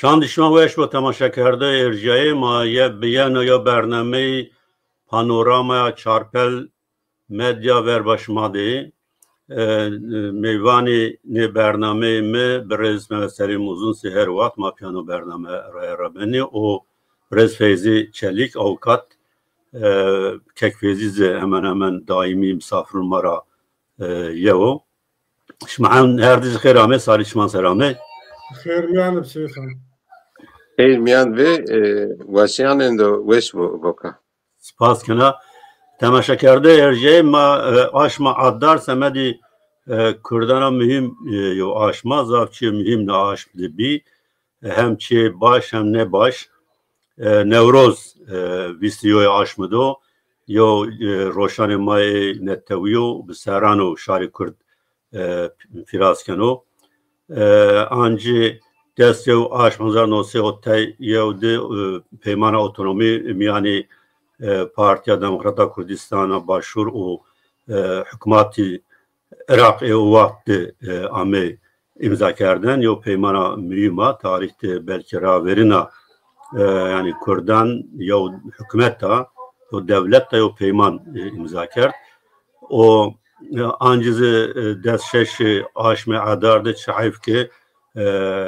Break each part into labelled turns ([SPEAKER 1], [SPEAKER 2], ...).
[SPEAKER 1] شما ویش با تماشا کرده ارجاعی ما یه بیان یا برنامه پانوراما چارپل مدیا ورباش ماده میوانی نه برنامه می برز مسئله موضوع هر وقت ما پیانو برنامه را بینی و برز فیزی چلیک اوقات کک فیزی hemen daimi misafir mara yevo. Şman her dizi xerame sali şman serame.
[SPEAKER 2] خیر میانم سیفم.
[SPEAKER 3] خیر میان و واشیان اندو وش بکن.
[SPEAKER 1] سپاس کنا. تماشا کرده ارجای ما آشما عدار سمدی کردانا mühim yo aşma zavçı mühim ne aş bi hem çi baş hem ne baş Nevroz visiyoy aşmıdo yo roşan may netteviyo bisarano şari kurd firaskeno anci destev aşmazar nosi otay yevdi peymana otonomi yani Partiya Demokrata Kurdistan'a başvur o hükümeti Irak o vakti ame imza kerden yo peymana mühima tarihte belki raverina yani Kurdan yo hükümet da yo devlet de yo peyman imza kerd o ancizı destşeş aşme adardı çayf ki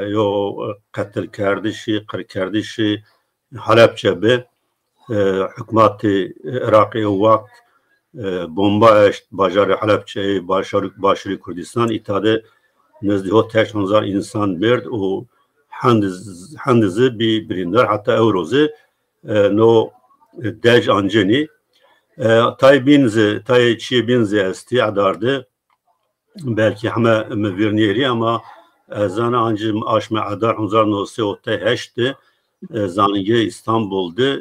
[SPEAKER 1] yo katil kerdişi kır kerdişi Halepçe be hükümeti Irak'ı o vakt bomba eşt bajarı Halepçe'yi başarı Kurdistan itadı nezdiho 8,000 insan bird o handizi bir birinder hatta eurozu no dej anjeni tay binzi tay çi binzi esti adardı belki heme virniyeri ama zana ancım aşme adar 1938'te zanige İstanbul'da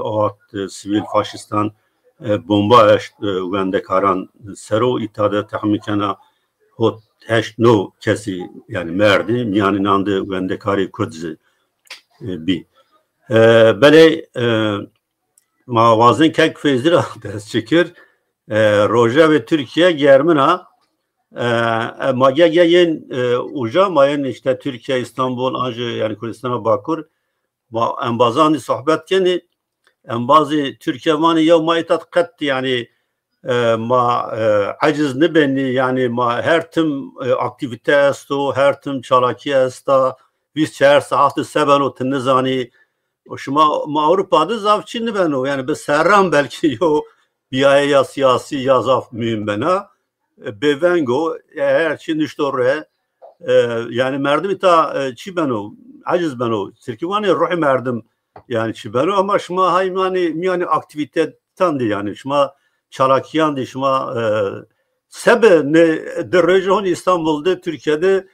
[SPEAKER 1] o sivil faşistan bomba eşt vendekaran sero itadı tahmikana hot heşt no kesi yani merdi yani nandı vendekari kurdzi bi bele mavazın kek fezdir ders çekir Roja ve Türkiye germina magya yen uca mayen işte Türkiye İstanbul anjı yani Kurdistan'a bakur en bazı sohbet keni en bazı Türkiye mani ya maitat kat yani ma aciz ne beni yani ma her tüm aktivite esto her tüm çalaki esta biz çer saatı seben o tınızani o şuma Avrupa'da zavçin ben o yani bir serram belki yo bir ya siyasi ya zaf mühim bana bevengo her şey işte oraya yani merdim ta çi ben o aciz ben o sirkivani ruhi merdim yani çi ben o ama şuma yani aktivite tandı yani şuma Çalakiyan dişma sebe ne de rejon İstanbul'da Türkiye'de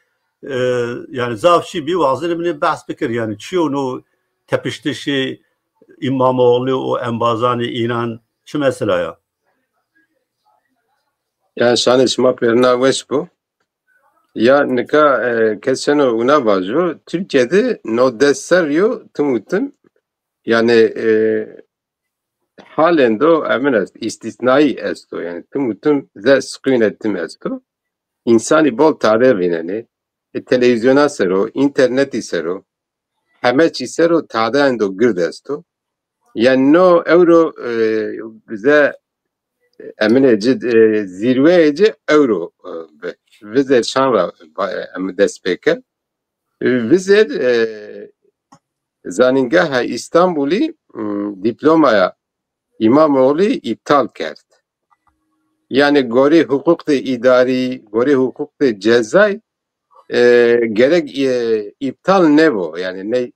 [SPEAKER 1] yani zavşi bir vaziremine bahs fikir yani çiyonu tepiştişi İmamoğlu o embazani inan şu mesela ya.
[SPEAKER 3] Yani şanı şma perna veş bu. Ya nika keseno una vajo Türkiye'de no deseryo tumutum yani halen de emin est istisnai esto yani tüm ze screen ettim esto insani bol tarih vineni televizyona sero interneti sero hemeçi sero tada endo gird esto yani no euro bize emin ecid zirve ece euro vize şanra em despeke vize zaningaha İstanbul'i diplomaya İmamoğlu iptal kerdi. Yani gori hukuk da idari, gori hukuk da cezai gerek iptal ne bu? Yani ne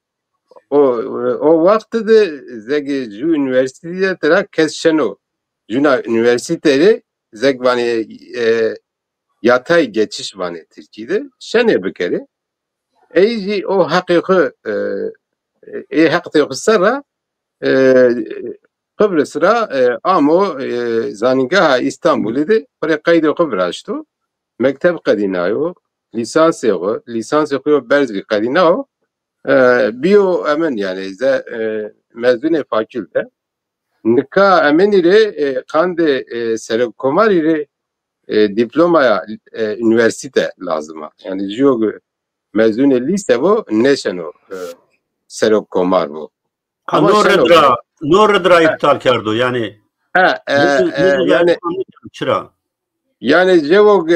[SPEAKER 3] o vakti de zeki ju üniversitede tera kesşeno. Juna üniversiteleri zek vani yatay geçiş vani Türkiye'de şene bir kere. Eyzi o hakiki hakiki sarra Kıbrıs'ra ama zanıngaha İstanbul'da para kaydı Kıbrıs'tı. Mektep kadinayo, lisans yapıyor Berzgi kadinayo. Biyo emin yani mezune fakülte. Nika emin ile kande serekomar ile diplomaya üniversite lazım. Yani jiyo mezun liste bu neşeno serok komar bu.
[SPEAKER 1] Noredra iptal kerdo yani.
[SPEAKER 3] Yani
[SPEAKER 1] çıra.
[SPEAKER 3] Yani cevog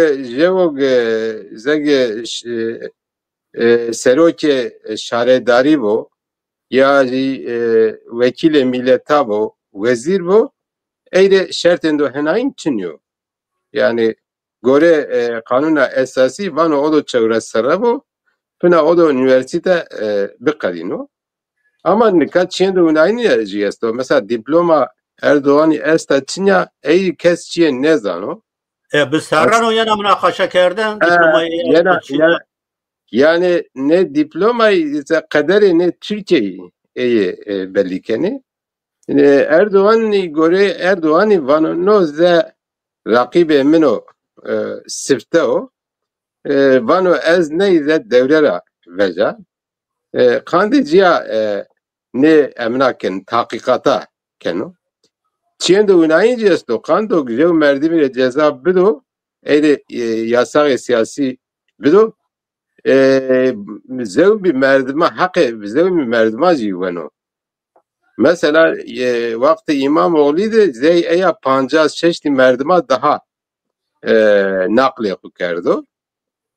[SPEAKER 3] zege seroke şaredari bu ya vekile milleta bu vezir bu eyle şerten do henayin çiniyor. Yani gore kanuna esası vano odo çevresi bu pına odo üniversite bekarino ama nikat çiğnde unayni yajiyesto mesela diploma Erdoğan'ı esta çinya ey kes çiğ ne zano
[SPEAKER 1] Biz herran o yana münakaşa kerden
[SPEAKER 3] yani ne diplomayı kaderi ne Türkiye'yi belli keni Erdoğan'ı göre Erdoğan'ı vano ze rakibe mino sifte o vano ez neyze devrera veca kandiciya ne emnaken tahkikata keno çiğnde oynayınca esto kando güzel merdivine ceza bido eyle yasak siyasi bido zevbi merdima hakkı zevbi merdima jivano mesela vakti İmamoğlu'ydu zey eya 56 merdima daha nakle kerdo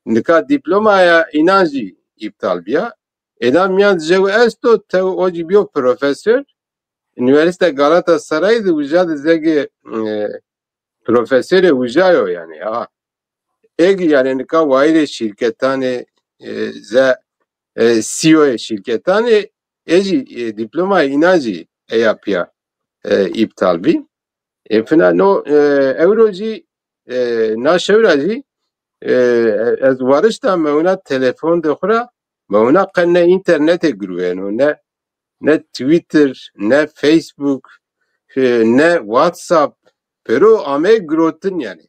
[SPEAKER 3] nika diplomaya inancı iptal biya edam yan zev esto te oji bio profesör üniversite Galatasaray'dı ucadı zegi profesörü ucayo yani ha egi yani nika vaire şirketane ze CEO şirketane eji diploma inancı yapıyor iptal bi fena no euroji naşevraji ez varışta meuna telefon dokura meuna kanne internete gürveno ne Twitter ne Facebook ne WhatsApp pero ame grotin yani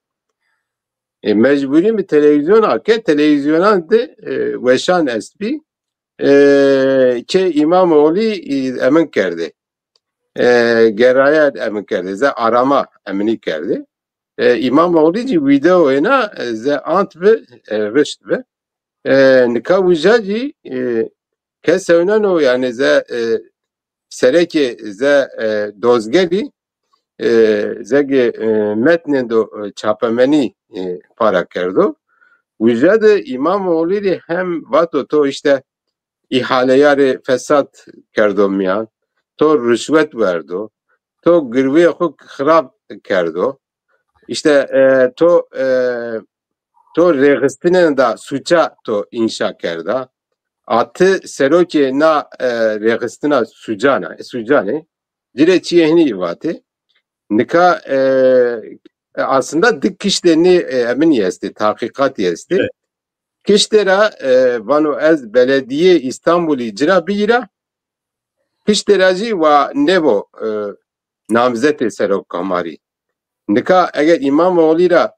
[SPEAKER 3] mecburi bir televizyon arke televizyona de veşan esbi ki İmamoğlu emin kerdi gerayet emin kerdi ze arama emini kerdi İmamoğlu videoyna ze ant ve rışt ve nikavujaji kesevnen o yani ze sereki ze dozgeli zege metnen do çapameni para kerdo Vücadı İmamoğlu hem vato to işte ihaleyari fesat kerdomiyan to rüşvet verdo to girviye huk xrab kerdo işte to registinen da suça to inşa kerda atı seroki na registina sucane dire çiyehni ivati nika aslında dik kişilerini emin yesti tahkikat yesti evet. Kişlere vano ez belediye İstanbul icra bira kişleracı ve nevo namzete serok kamari nika eğer İmamoğlu'yla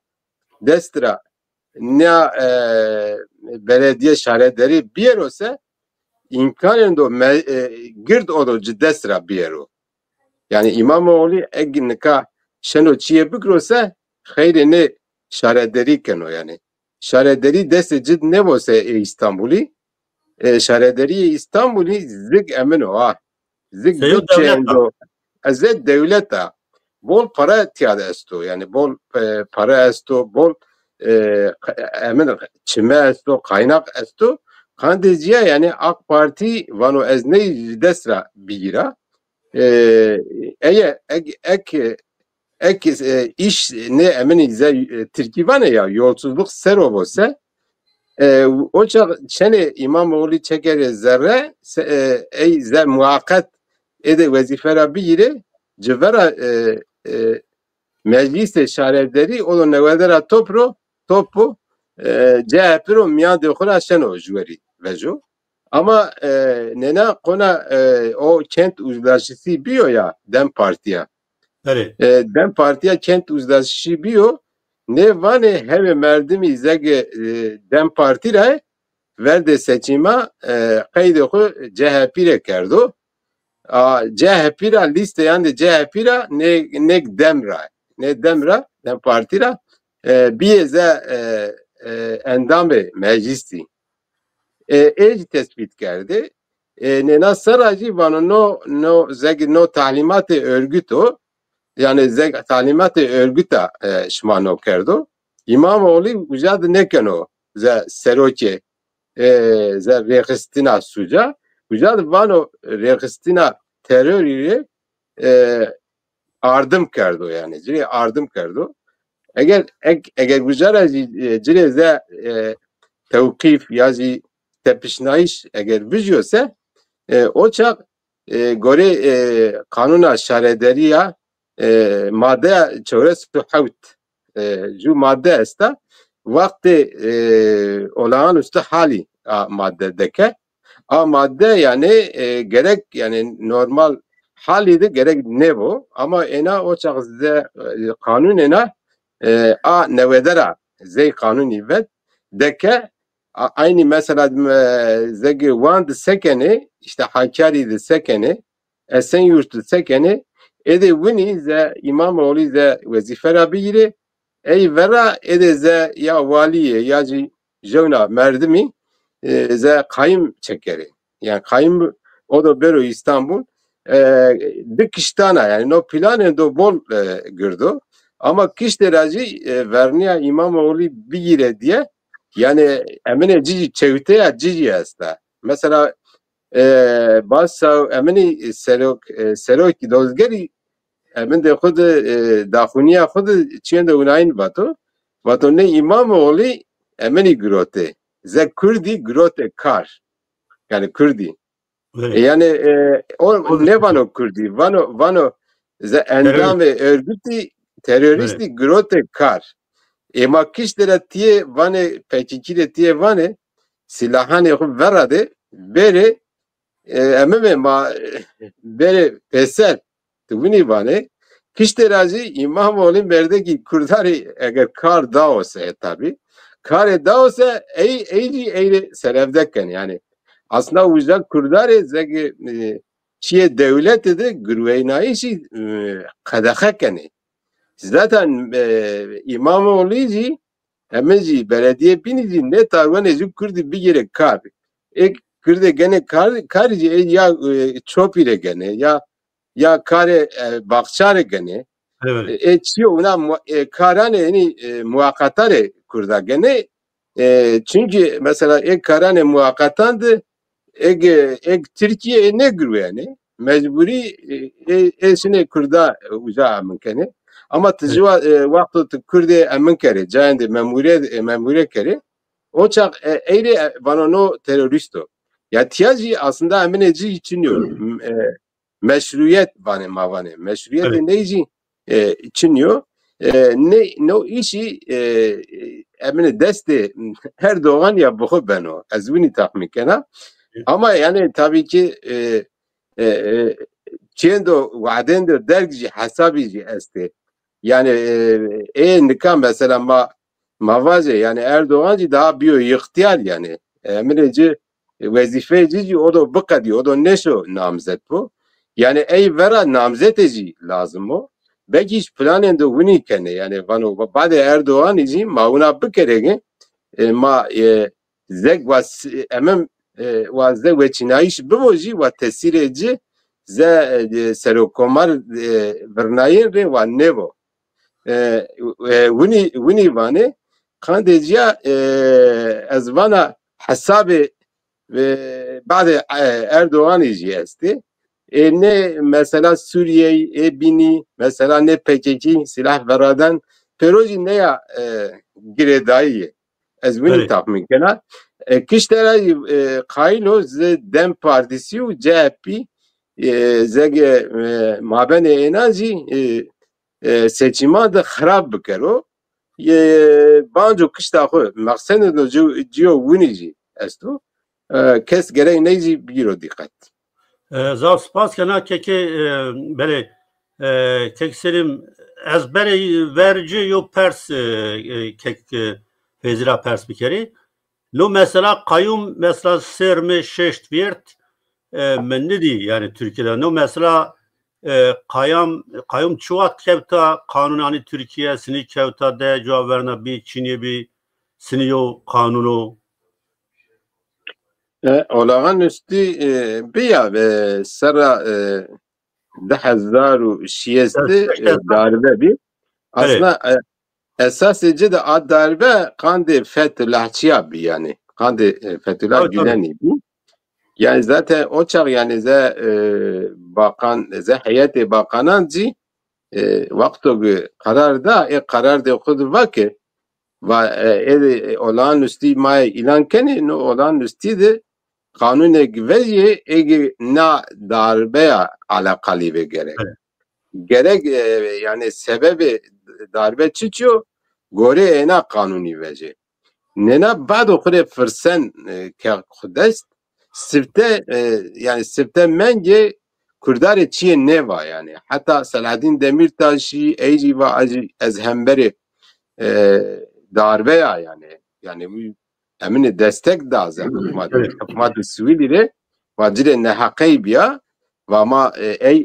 [SPEAKER 3] destra ne belediye şarederi bir yer olsa imkanında gird odo destra bir yer o yani İmamoğlu eğer nika şeno çiye bükrosa hayır ne şarederi keno yani şarederi deste cid ne olsa İstanbul'u şarederi İstanbul'u zik emin o ha zik bütçeğinde azet devleta bol para tiyade esto yani bol para esto bol emin çime esto kaynak esto kandiciye yani AK Parti vano ezne destra bira ek iş ne emin Türkiye ya yolsuzluk serov olsa o çene İmamoğlu çeker zerre ey ze muakkat ede vazifera biri cevera meclis şarederi onu nevedera topu CHP'ro miyade okura şeno jüveri vejo ama nena kona o kent uzlaşısı biyo ya Dem Parti'ye
[SPEAKER 1] evet.
[SPEAKER 3] Dem Parti'ye kent uzlaşısı biyo ne vane heve merdimi zege Dem Parti'ye verde seçime kaydı oku CHP'ye kerdo CHP'ye liste yani CHP'ye ne Demra ne Demra Dem Parti'ye bir ze endamı meclisti ایج tespit کرده نه سراجی وانو نو تعلیمات örgütü yani تعلیمات örgüta şmano kerdo İmamoğlu ucad nekeno ze seroke ze registina suca ucad vano registina terörü ardım kerdo yani ciri ardım kerdo eğer güzel ciri ze tevkif yazı tepişnayiş eğer vizyosa o çak göre kanuna şarederiya madde çöresu havt ju madde esta vakti olağanüstü hali maddedeki a madde yani gerek yani normal haliydi gerek ne bu ama ena o çak kanun ena a nevedera zey kanuni vet deke aynı mesela zegi Van sekeni işte Hakkari sekeni Esenyurt sekeni ede wini ze İmamoğlu ze vazifera bigire ey vera ede ze ya valiye ya jona merdimi ze kayım çekeri yani kayım o da bero İstanbul dikiştana yani no planı do bol gördü ama kişleracı verniya İmamoğlu bigire diye yani emine cici çeviteye cici hasta. Mesela bazı emine serok dozgeri emin de khud dakhuniya khud çinde unayin bato ne İmamoğlu emine grote ze Kürdi grote kar yani Kürdi yani o ne vano Kürdi vano ze endam örgütü teröristi grote kar Ema kişilere tiye vane pekikile tiye vane silahane xu verade bere ememe ma bere pesel tuvini vane kişilere İmamoğlu berdeki kurdari eğer kar da olsa tabi kar da olsa eyle serevdekken yani aslında uzak kurdari zeki çiye devleti de gürveynayişi kadahakken zaten İmamoğlu'yu hemen belediye binici ne tarvaneci kurdu bir yere kar. Kırdı gene kar ya çöp ile gene ya kare bakçare gene. Çiyo ona karane yani muhakkatare kurda gene. Çünkü mesela karane muhakkatandı. Türkiye ne gürü yani mecburi esine kurda uzağa mümkün. Ama tecrüba vakti Kürde emin kere, cayende memure kere, o çak eyle bana no teröristo. Ya tiyacı aslında emin edici içiniyor. Meşruiyet bana mavane. Meşruiyet de neyci içiniyor. Ne o işi emin deste Erdoğan ya bu beno. Azvini tahmin kena. Ama yani tabii ki çendo vaadende dergici hasabici este. Yani nikah mesela mavaze yani Erdoğancı daha bir ihtiyar yani emireci vazifeci o da bu kadar o da neşo namzet bu yani vera namzeteci lazım o belki hiç planende uniken yani vano bade Erdoğan için mauna bu kerege ma zeg was emem was de veçinayiş boji ve tesireci ze serokomar vernayin re ve nevo ونی وانه خاندجیا از وانا حساب بعد Erdoğan esti ne mesela Suriye'yi bini mesela ne PKK silah veradan peroji ne ya giredayı az ونی tahmin kena kişilere kaylo Dem Partisi u CHP zege mabene enazi seçima da xarab bikero banjo kışta xo maqsad no jiyo winici esto kes gerek neyci biro dikkat
[SPEAKER 1] zav spas kana keke bele kekserim ezbere verici yo pers kek fezira pers bikeri no mesela kayyum mesela serme şeşt virt mennidi yani Türkiye'de no mesela kayyum çuvat kevta kanunani Türkiye sini kevta de cevap verna bir Çin'e bir siniyo kanunu
[SPEAKER 3] olağan üstü biya sera 10,006 darbe bir. Aslında esasıcı da ad darbe Kandi Fethullah bir yani. Kandi Fethullah Güleni bir. Yani zaten o çağ yani bakan heyeti bakanan vakto kararda kararda okudu vakit ve olağanüstü maya ilan keni no olağanüstü de kanun güveye na darbeye alakalı ve gerek. Gerek yani sebebi darbe çıçıyor gore ena kanuni vece. Nena bad okure fırsen ke kudest sifte yani sifte menge kurdar çiye ne var yani. Hatta Selahattin Demirtaş'ı eyci ve az hemberi darbe ya yani bu emine destek da azam hükümet sivili vacile ne hakibiya ve ama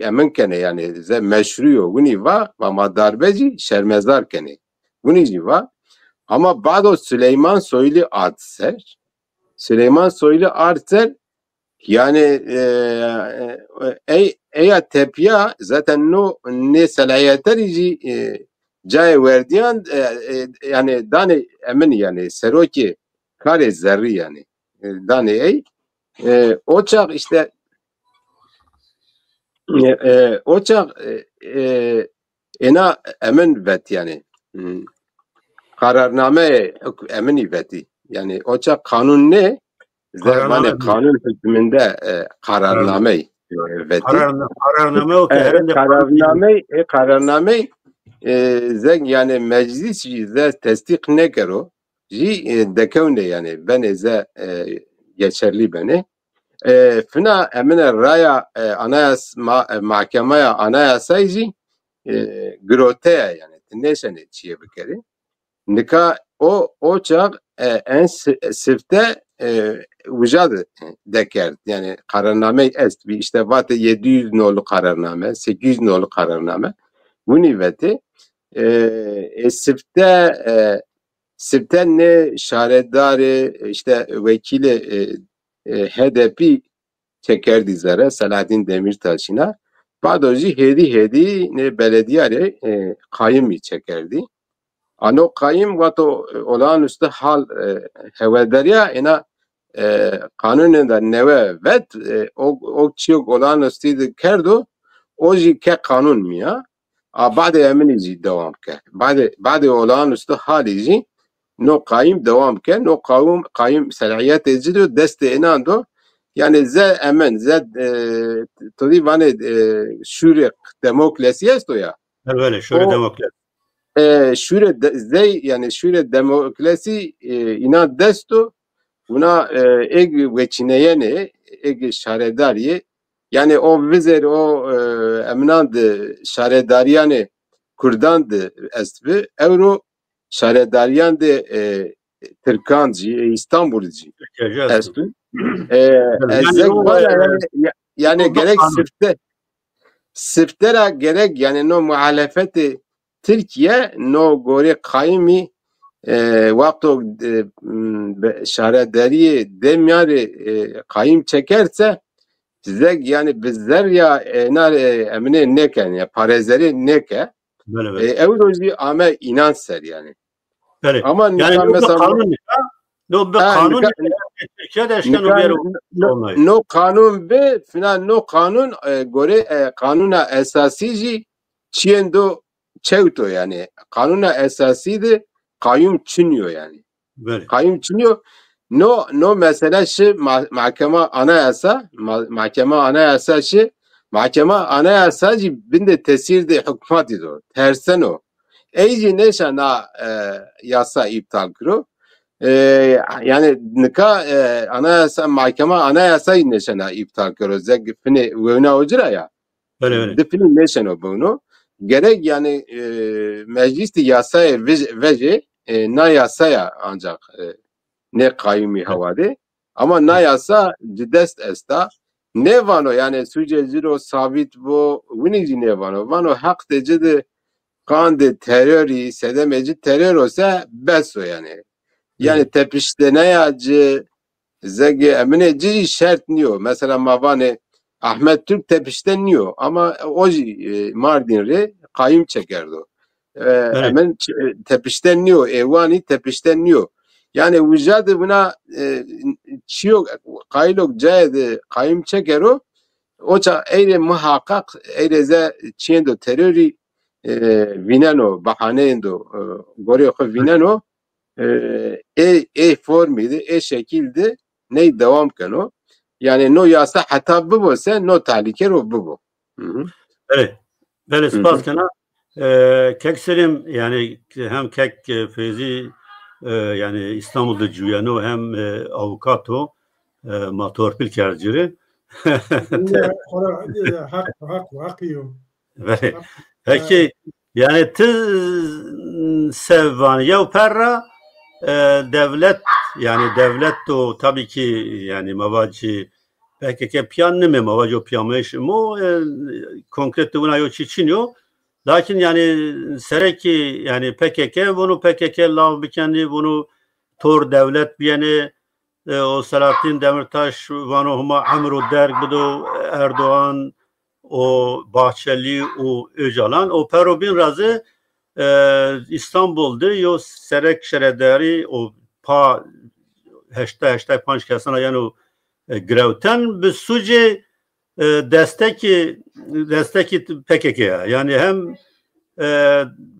[SPEAKER 3] emin kene yani ze meşruyo bunu va ve ama darbeci şermezar kene bunu va ama bado Süleyman Soylu artser yani eya tepya zaten no ne selahiyetleri cay verdiyan yani dani emin yani seroki kare zerri yani dani o çağ işte o çağ ena emin vet yani kararname emin veti yani o çağ kanun ne zamanı kanun hükmünde kararname veti
[SPEAKER 1] kararname o
[SPEAKER 3] kararname zeng yani meclis ze tasdik ne kero ji dekevne yani ben ze geçerli beni fina emine raya anayas mahkemeye anayasayı groteya yani neşene çiye bikeri nika o çağ en sifte vücadı dekert yani kararname est bir işte vatı 700 nolu kararname 800 nolu kararname bu niveti sifte ne şaredarı işte vekili HDP çekerdi zara Selahattin Demirtaş'ına badoji hedi ne belediye kayım çekerdi. Ano kayım vato olağanüstü hal hevederya ena kanununda neve vet o çiyok olağanüstü kerdo o ke kanun miya بعد امنیزی دوام که بعد olağanüstü halici no kayım devam ke no kayım selahiyet ezido deste enando yani ze emen ze todi vane şure demokrasi esto ya
[SPEAKER 1] böyle şure demokrasi
[SPEAKER 3] şure ze yani şure demokrasi ina desto buna eg veçineyene eg şaredariye yani o vizer o emnand şaredariyane Kurdandı esbi evro şaredariyan de Türkancı İstanbulcu esbi yani gerek siftera gerek yani no muhalefeti Türkiye no gore kaimi vakto şaredariye demyari kayım çekerse size yani bizler ya emine neken ya parezleri neke evroji ama inançser yani.
[SPEAKER 1] Evet.
[SPEAKER 3] Ama
[SPEAKER 1] yani
[SPEAKER 3] mesela
[SPEAKER 1] no
[SPEAKER 3] kanun be filan no kanun gore kanuna esasici çiendo çevto yani kanuna esasiydi kayyum çınıyor yani.
[SPEAKER 1] Böyle.
[SPEAKER 3] Kayyum çınıyor. No mesela mahkeme anayasacı binde tesirde hükümet ediyor. Tersen o. Eyci neşana yasa iptal kuru. Yani nika mahkeme anayasayı neşana iptal kuru. Zekfini vöna ucra ya.
[SPEAKER 1] Böyle.
[SPEAKER 3] Defini neşana bunu. Gerek yani mecliste yasaya vece na yasaya ancak ne kayyumi havade ama na yasa cidest esta ne vano yani suje ziro sabit bu vinici ne vano hak decide kande teröri sedemeci terör olsa beso yani tepişte ne yacı zegi emine ci şart niyo. Mesela mavane Ahmet Türk tepişten niyo. Ama o Mardin re kayım çekerdi. Hemen tepişten niyo. Evani tepişten niyo. Yani vücadı buna çiyo kaylok caydı kayım çekero. Oça eyle muhakkak eyleze çiğndo terörü vineno bahaneyendo goryo vineno formiydi şekildi ne devam kano yani no yasa hata bu sen no tehlike ro bu.
[SPEAKER 1] Evet. Böyle spas kana kek selim yani hem kek fezi yani İstanbul'da cüyano hem avukato matorpil kerciri.
[SPEAKER 2] hak yiyor.
[SPEAKER 1] Peki yani sevvan ya perra devlet yani devlet to tabii ki yani mavaci peki piyanı mı mavaci piyamış mı konkret buna yok çiçiniyor. Lakin yani sereki yani PKK bunu PKK lav bikendi bunu tor devlet biyeni o Selahattin Demirtaş vano huma Amru Derg budu Erdoğan o Bahçeli o Öcalan o perobin razı İstanbul'da yo serek şerederi o pa heşte panç kesana yani o grevten bir suci desteki PKK'ya yani hem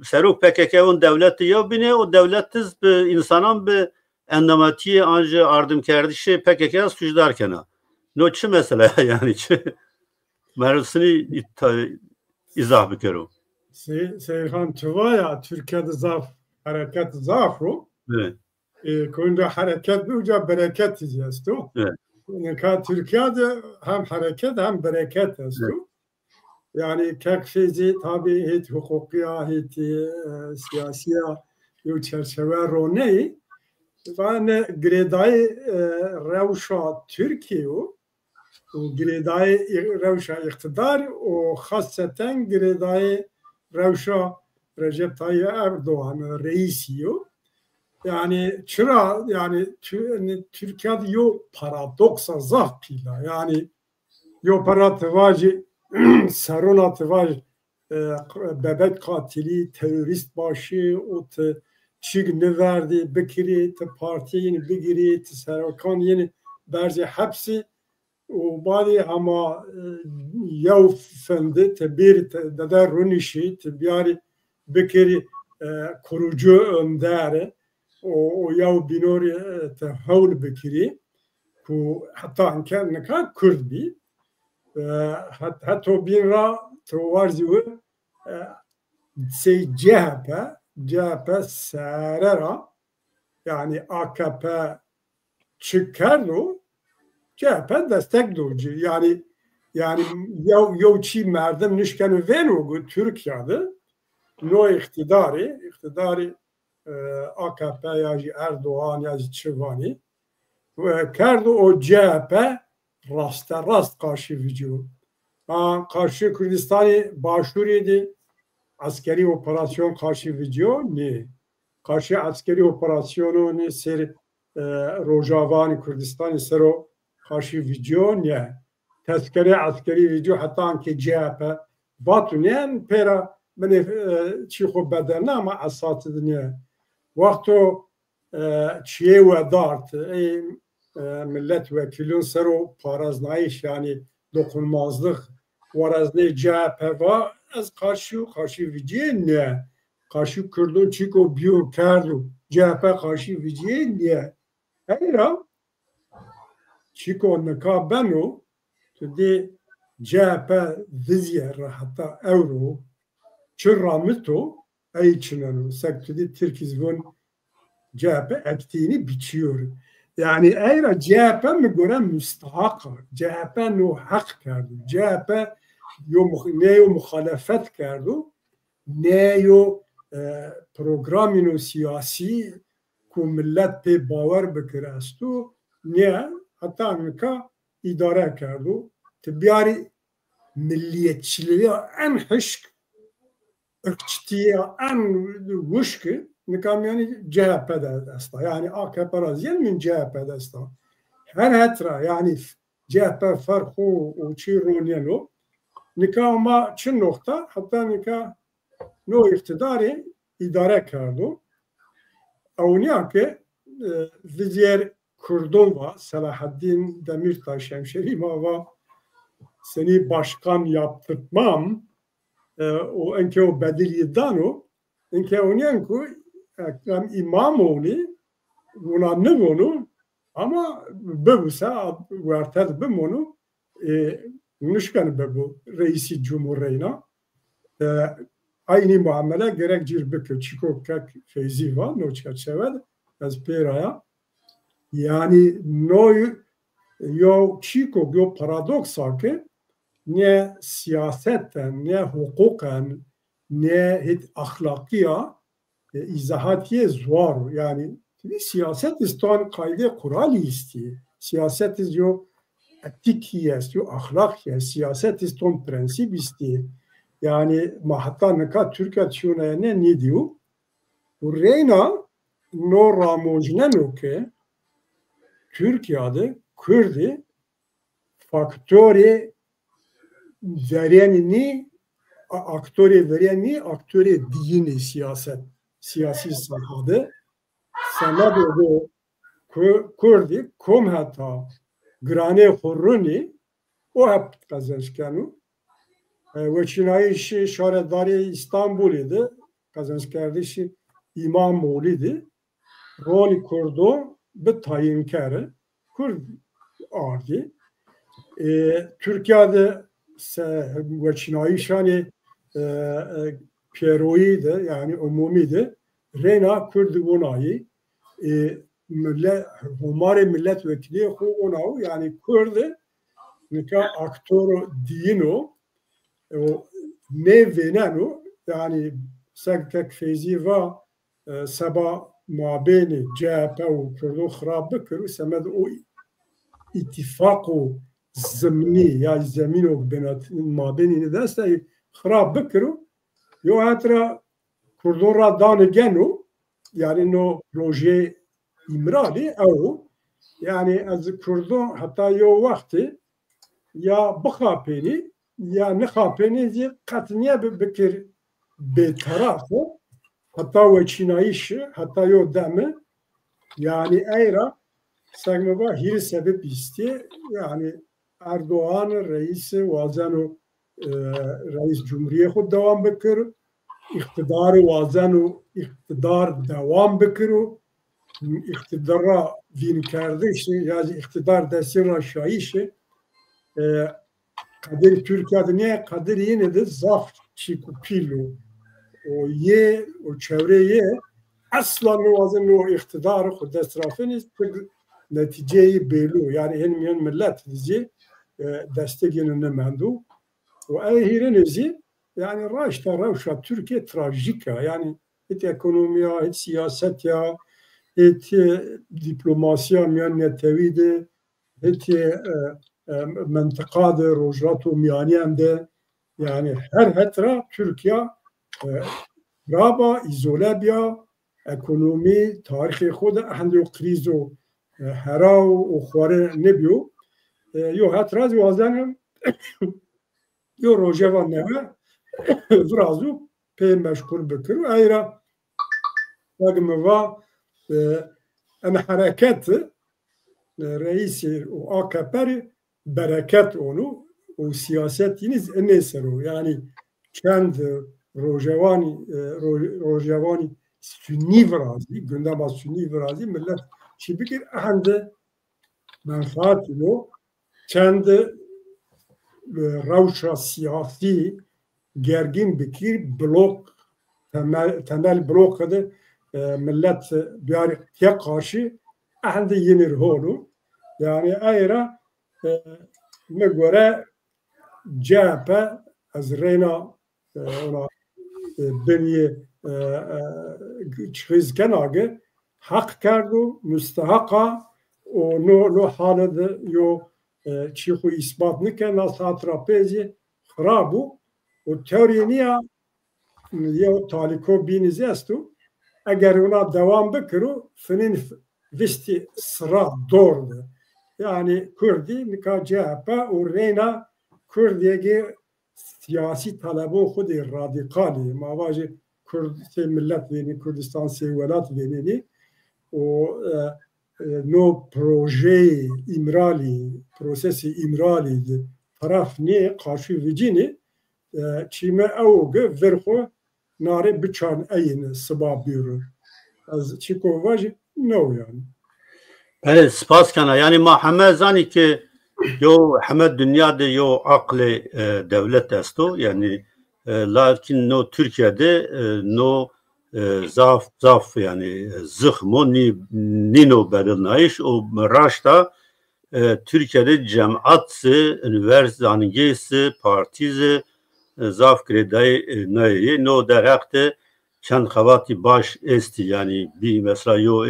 [SPEAKER 1] seruk PKK'un devleti ya bine o devletiz bir insanın bir endamatiye anca ardım kerdişi PKK'ya suçlarken no çi mesela yani çi merasini izah bikerim.
[SPEAKER 2] Seyhan Tuvaya Türkiye'de hareket zafru.
[SPEAKER 1] Evet.
[SPEAKER 2] Köyünde hareket büyüce bereket diyeceğiz.
[SPEAKER 1] Evet.
[SPEAKER 2] Yani Türkiye'de hem hareket hem bereket ist.
[SPEAKER 1] Evet.
[SPEAKER 2] Yani kek fizi tabi hit hukukiya hit siyasiya yu çerçeve roneyi ve gredayı revşa Türkiye gredayı revşa iktidar o hasreten gredayı revşa Recep Tayyip Erdoğan reisiyo. Yani çıra yani Türkiye'de yo paradoksa zah pila yani yo paratıvacı seronatıvaj bebek katili terörist başı o te çig ne verdi bekiri te partiyi bigiri te serkan yeni berce hepsi o bari ama yav fendi te bir te deder runişi te biyari bekiri kurucu öndere o yav binori te havl bekiri ku hatta anken ne kadar Kürt bi hatta bir ra trovarziu se CHP serera yani AKP çıkardı CHP destek dolayı yani yav çi merdem nişkenu venogu Türkiye'de no iktidarı AKP ya Erdoğan ya Çivani ve kardı o CHP rast karşı vücudu. Karşı Kürdistan'ı başvuruydu. Askeri operasyon karşı vücudu ne? Karşı askeri operasyonu ne? Rojavani Kürdistan'ı sero karşı vücudu ne? Tezkere askeri vücudu hatta anki CHP batuniyen pera beni çiğ bedelne ama asatı ne? Vakti çiğ ve dart milletvekilin sero paraznayış yani dokunmazlık varazne CHP var az karşı vücudu ne? Karşı Kürdün çiko biyo kerdu CHP karşı vücudu ne? Hayır çiko neka beno de CHP vizye rahata euro çırramito ayçınanu sektüdi Türkizvon CHP ettiğini biçiyor. Yani eğer CHP mi göre müstahak, CHP no hak kerdu, CHP ne yo muhalefet kerdu, ne yo programino siyasi ku millet pe bawer bikirastu, ne hatta neka idare kerdu. Tibiyari milliyetçiliği en hışk, ırkçılığı en vuşkı, nikam yani CHP'de desta. Yani AKP razıyen min CHP'de desta. her hetra yani CHP farkı o çirroniyelo nikah ma çin nokta hatta nikah no iktidarı idare kardo avniya ki diğer Kurdun var Selahaddin Demirtaş hemşerim ama seni başkan yaptırtmam o enke o bedeli dano enke onyanku Ekrem İmamoğlu buna ne bunu ama bebusa varted bimonu nuşkan bebu reisi cumhuriyna aynı muamele gerek cirbeke çiko kak feyzi var no çerçevede az peraya yani no yo çiko yo paradoks ki ne siyasetten ne hukuken ne hit ahlakiya izahatiye zor yani siyaset istan kaydı kurali istiyor. Siyaset istiyor etikiye istiyor, ahlak ya, siyaset istan prensip istiyor. Yani hatta ne kadar Türkiye şuna ne diyor? Bu reyna no ramojnen ki Türkiye'de Kürdi faktörü verenini aktörü dini siyaset siyasi sahada sana bu Kurdi kom hatta grane horroni o hep kazançkanu ve Çinayişi şaredari İstanbul'ydı kazançkardışı İmamoğlu'ydu rol kurdu bir tayin kere Kurd ardı Türkiye'de ve Çinayişani Piero'ydi yani umumiydi Rena Kurdi bunayı millet Humari milletvekili ona yani Kurdi nika aktör dino o ne veneno yani saktak feyzi va sabah mabeni CHP و Kurdu خراب بکر سمد o ittifak o zemni ya zemin o benat mabeni ne derse خراب بکر yo hatra Kurdu ra dan genu yani no proje imrali o yani az Kurdu hatta yo vakti ya bıkapeni ya ne kapeni diye katniye bekir betarafı hatta ve Çinayış hatta yo demi yani eyra sagmaba hiri sebep isti yani Erdoğan reisi vazanu reis cumhuriye xud devam bekir iktidarı vazanu iktidar devam bekiru iktidara vin kardeşi yani iktidar desir aşağışı kadir Türkiye'de ne kadir yine de zaf çikupilu o ye o çevreye asla vazan o iktidarı xud desrafeniz neticeyi belli yani hem millet dizi destekini mendu o ehirinizi yani raşta Türkiye trajik yani hiç ekonomiya, hiç siyaset ya, hiç diplomasiya miyanetevide, hiç mentıkada rojratu miyaniyende yani her hetra Türkiye raba izole biya ekonomi tarihi xود هند و kriz و هرا و خواره نبیو یو هتراز وازنم یو روجوان نبه فرازو پی مشغول بکرو ایرا رقم و ان حرکت رئیسی و AKP'ri bereket onu o siyasetiniz ne seru yani kendi Rojavani Sünni verazi, gündem Sünni verazi millet şibikir ahande menfaatini kendi ravşa siyasi gergin bikir blok temel blokadı millet bir karşı ahande yenir holu yani ayra ne göre CHP az reyna ona beni çizken hak kardu müstahaka o no halde yo çiğu ispat nike nasat trapezi khrabu o teoriyeniya ya taliko binizestu eğer ona devam bekru senin visti sıra doğru yani Kurdî nika CHP û rêna Kurdiyekî siyasî talebû xudê radîkalî mava jî Kurd sê millet venî Kurdistan sê welat venînî û no projeyê îmralî prosesê îmralî di taraf nê qarşî vicînê çîme ew virxwe nare biçan eyên siba bîrû ez çîko ve jî new yani.
[SPEAKER 1] بله سپاس کنه یعنی ما همه زنی که یو همه دنیا ده یو عقل devlet استو یعنی lakin no Türkiye'de no zaf yani zıhmo ni no belirleyiş o raşta Türkiye'de cemaatsi, üniversitesi, partisi zaf kredayı neyi no derhakte çend xavati baş esti yani bir mesela yo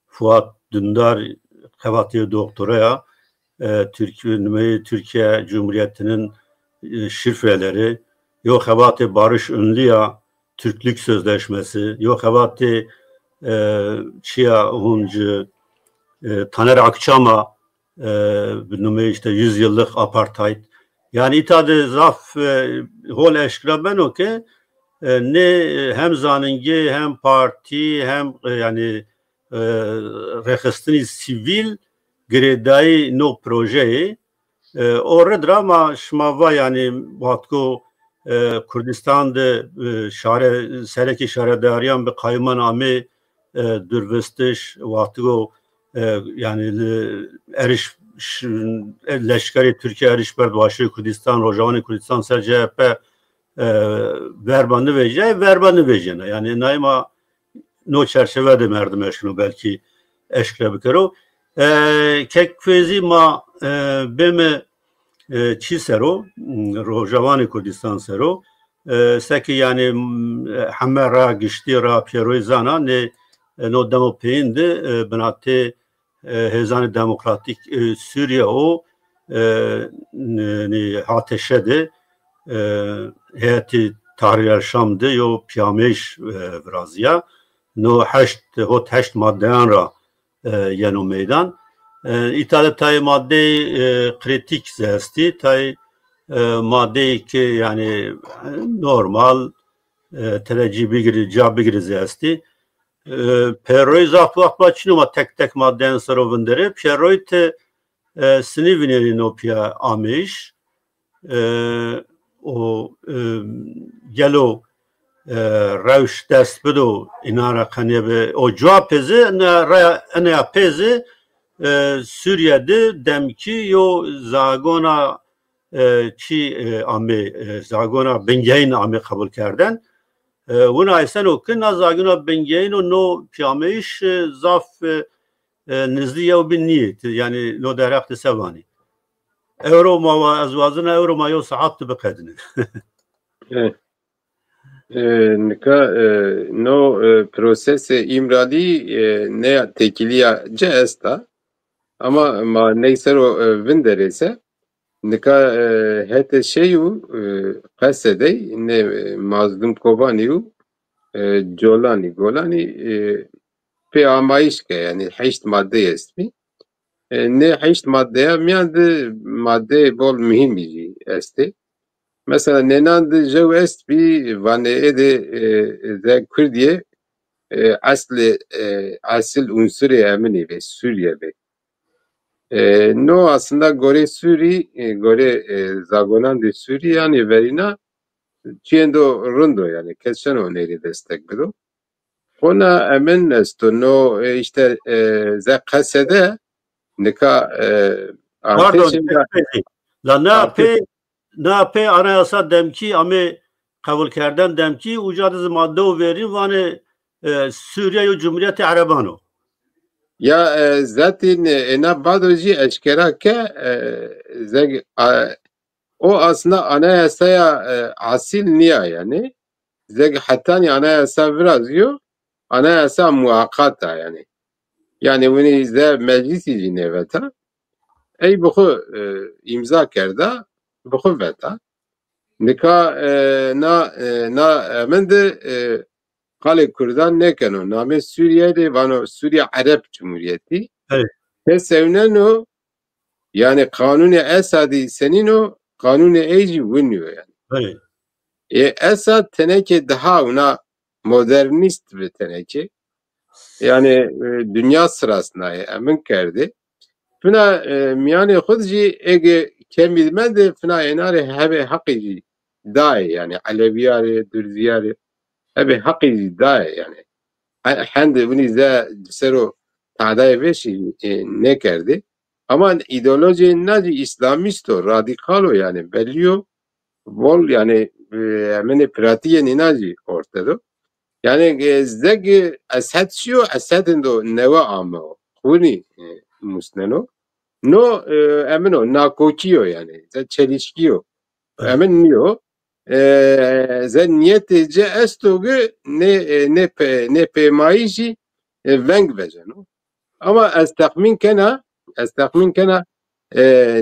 [SPEAKER 1] Fuat Dündar xavati doktoraya Türkiye Cumhuriyeti'nin şifreleri yo xavati Barış Ünlüya Türklük Sözleşmesi yo xavati Çiya Huncu Taner Akçama nume işte 100 yıllık apartheid yani itadı zaf hol eşkra ben o ki ne hem zanıngi hem parti hem yani rehistini sivil gredai no projeyi orada drama şmava yani vatko Kurdistan'da şare sereki şaredariyan bir kaymaname dürvestiş vatko yani eriş leşkeri Türkiye eriş berbaşı Kurdistan Rojavani Kurdistan ser CHP verbanı vecene yani naima no çerçevede merdim eşkino belki eşkre bikero kekfezi ma beme çi sero Rojavani Kurdistan sero seki yani hemme ra gişti ra piyeroy zana ne no demo peyinde benate Hezani Demokratik Suriye o hateşede heyeti Tahrir Şam'dı yo piyameş vrazıya no heşt maddeyan ra yeno meydan İtalya tay madde kritik zesti tay madde ki yani normal terecibi giri zesti Peroy zaflakla çinoma tek madden sarovundere Peroy te sinivinerin opya amiş o gelo revş dest bido inara kanebe o cevapezi ne pezi Suriye'de demki yo zagona çi ame zagona bengeyn ame kabul kerden Vuna isen o ki nazaguna bengeyn o no piyameyiş zaf nizliye o bin niyet yani no derhakti sevani. Euro ma azvazına euro ma yo saatte bekadine.
[SPEAKER 3] Nika no prosesi imrali ne tekiliya cesta ama ma neyse o vinderese nika hete şeyu kasede ne mazlum kovaniu Golani pe amayiş ke yani heşt madde esmi ne heşt maddeye miyandı madde bol mühim bir esti mesela nenandı jev est bir vane de Kürdiye asıl unsuri emini ve Suriye ve no aslında gore zagonan de Suri yani verina Ciendo rundo yani kesin öneri destek bedo. Ona emin esto no işte ze kasede nika
[SPEAKER 1] Pardon. La ne pe anayasa demki ame kabul kerden demki ucadız madde o verin vane Suriye Cumhuriyeti Arabano.
[SPEAKER 3] Ya zaten ena badroji eşkera ke o aslında anayasaya asil niye yani zeg hatta anayasa biraz diyor anayasa muakkata yani bunu izle meclisi neveta ey bu imza kerda bu veta nika na mende kale Kürdan ne kano name Suriye'de vano Suriye Arap Cumhuriyeti
[SPEAKER 1] evet
[SPEAKER 3] ve sevnen o Yani kanuni Esad'ı senin o kanuni Eci winniyor yani.
[SPEAKER 1] Evet.
[SPEAKER 3] Esad teneke daha ona modernist bir teneke. Yani dünya sırasında emin kerdi. Fina miyane khudji ege kemilmen de fina enare hebe hakkı dae yani Aleviyare, Dürziyare hebe hakkı dae yani. Hende bunu za sero tadaya beşi ne kerdi. Ama ideoloji naci İslamisto, radikalo yani belliyor. Vol yani emine pratiğe ninaci ortada. Yani zeg esadsio esadın do neva ama kuni musneno. No emino nakoçiyor yani. Ze çelişkiyor. Emin niyo. Ze niyetice estogu ne pemayişi veng veceno. Ama estahmin kena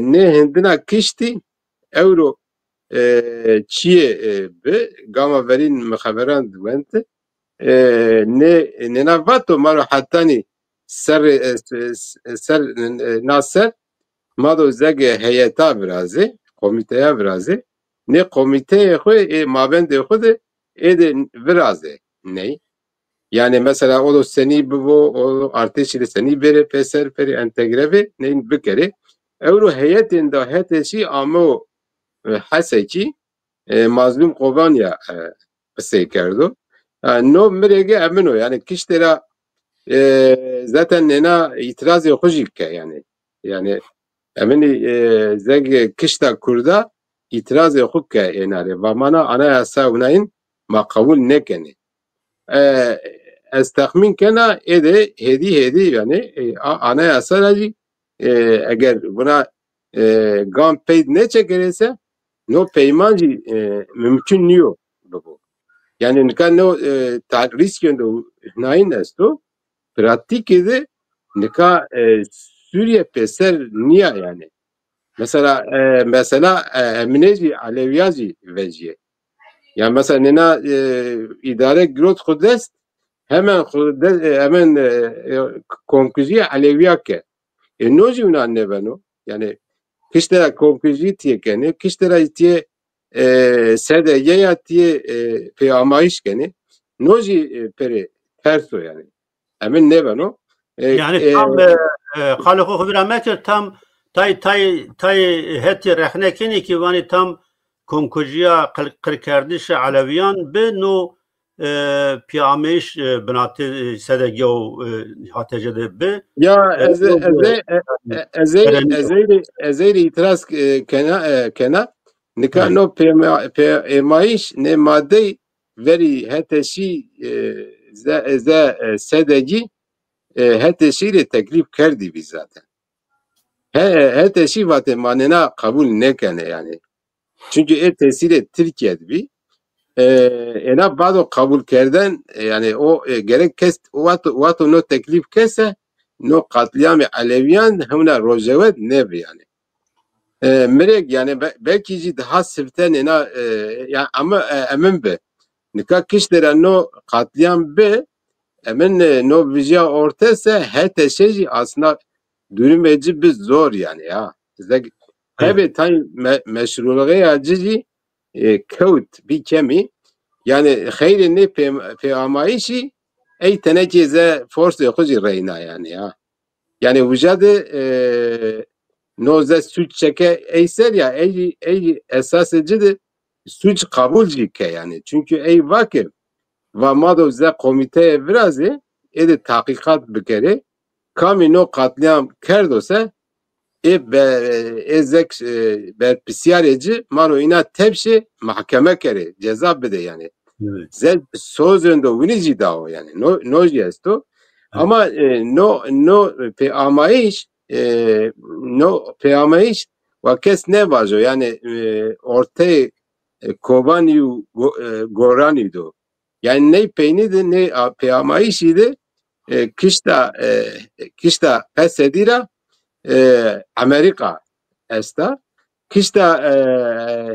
[SPEAKER 3] ne hindina kişti euro çiye be gama verin mexaberan duente ne navato maro hatani ser nasser mado zege heyeta birazi komiteye birazi ne komiteye xwe mabende xwe de birazi ne yani mesela o da seni bu o artışıyla seni beri peser peri entegre ve neyin bükeri Euro heyetinde hetesi ama o haseki mazlum Kobanya pısay kerdo. No merege emino yani kişilere zaten nena itiraz yok ki yani. Yani emini zeg kişta kurda itiraz yok ki enare. Ve mana anayasa unayin ma kabul nekeni. Ez tahmin kena hedi yani anayasa raci eğer buna gam peyd ne çekerse no peymancı mümkün niyo bu. Yani nikan no riskendo nain esto pratik ede nika Suriye peser niye yani. Mesela Emineci Aleviyacı veciye. Yani mesela nena idare grot kudest hemen konkuziye Aleviyake. Noji unan ne beno yani kişilere konkuziye tiyekeni kişilere tiye sede yeya tiye peyamayış geni noji peri terso yani emin ne beno
[SPEAKER 1] Yani tam خالق خبرامت tam tay heti rehnekini ki vani tam konkujiya kırkerdişe Aleviyan be no piyameş binatı sedege o hatecede be
[SPEAKER 3] ya ezeyri itiraz kena nika no peyamayış ne madde veri heteşi sedegi heteşiyle teklif kerdi biz zaten. Heteşi vaten manena kabul nekene yani. Çünkü heteşiyle Türkiye'de bir ena bado kabul kerden yani o gerek kes vato no teklif kese no katliam Aleviyan hemna rojevet nebi yani. Merek yani belki daha sırten ena yani ama emin be. Nikah kişilere no katliam be emin no vizya ortası heteşi aslında dürümeci bir zor yani ya. Hebe tay meşruluğu acizi kavut bir kemi yani hayri ne peyamayişi ey tenekeze force yokuci reyna yani ya. Yani vücadı noze suç çeke eyser ya ey esas ecidi suç kabulci ke yani. Çünkü ey vakit ve mado ze komiteye birazı ede tahkikat bikeri kamino katliam kerdose ezek berpisyareci maro ina tepşi mahkeme kere ceza bede yani. Zed sözünde vinici dao yani no gesto ama no peyamayış ve kes ne vazo yani ortaya Kobani Gorani do yani ne peyniydi ne peyamayış idi kışta pes edira Amerika esta kışta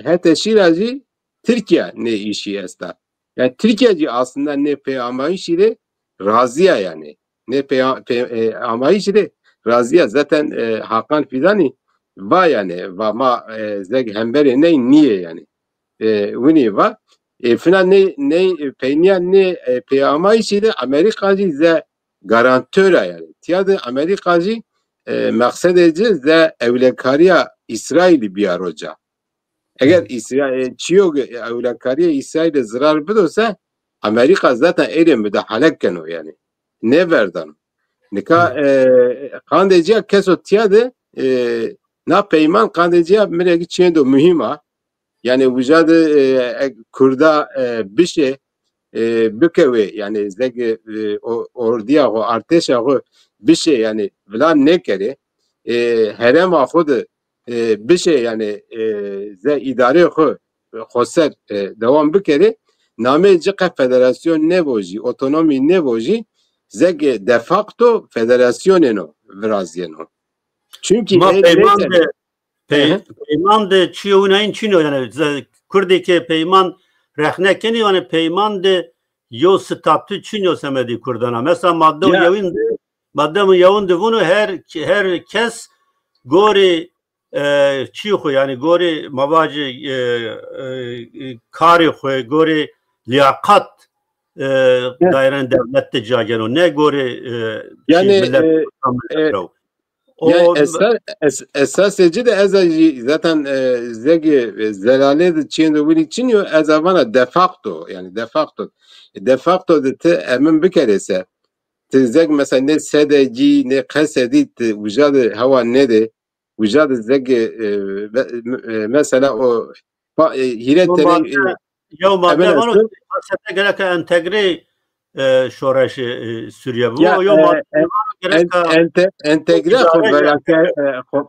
[SPEAKER 3] hete şiracı Türkiye ne işi esta yani Türkiye'ci aslında ne peyamayış ile razıya yani ne peyamayış ile razıya zaten Hakan Fidan'ı va yani va ma zeg hemberi ne niye yani wini va filan ne peyniya ne peyama işi Amerikacı ze garantöre yani tiyade Amerikacı maksed edici ze evlekariya İsrail'i bir aroca eğer İsrail çiyo evlekariya İsrail'e zarar bilirse Amerika zaten öyle müdahale keno yani ne verdan nika kandeciya keso tiyade na peyman kandeciya miregi çiğendo mühima yani vücadı kurda bir şey bükeve yani zeki orduya o arteşa o bir şey yani falan ne kere herem afudu bir şey yani ze idare o hoser devam bükere nameci federasyon ne boji otonomi ne boji zeki de facto federasyoneno vraziyeno çünkü
[SPEAKER 1] پیمان ده چی و نه این چی نه یعنی کردی که پیمان رخنه کنی یعنی پیمان ده یو ستاتو چی نه سمدی کردنا مثلا ماده یوون ده ونو هر کس گوری چی خو یعنی گوری مواجه کاری خو گوری لیاقت دایرن devlet de cageno ne gori
[SPEAKER 3] yani yani esas de ezacı zaten zeki zelale Çin'de wili Çinyo ezavana de facto yani de facto de te emin bir kerese te zeg mesela ne sedeci ne kasedi vücadı hava ne de vücadı zeki mesela o hiretleri
[SPEAKER 1] ya madde var o sete gerek entegre şoreşi Suriye bu ya
[SPEAKER 3] entegre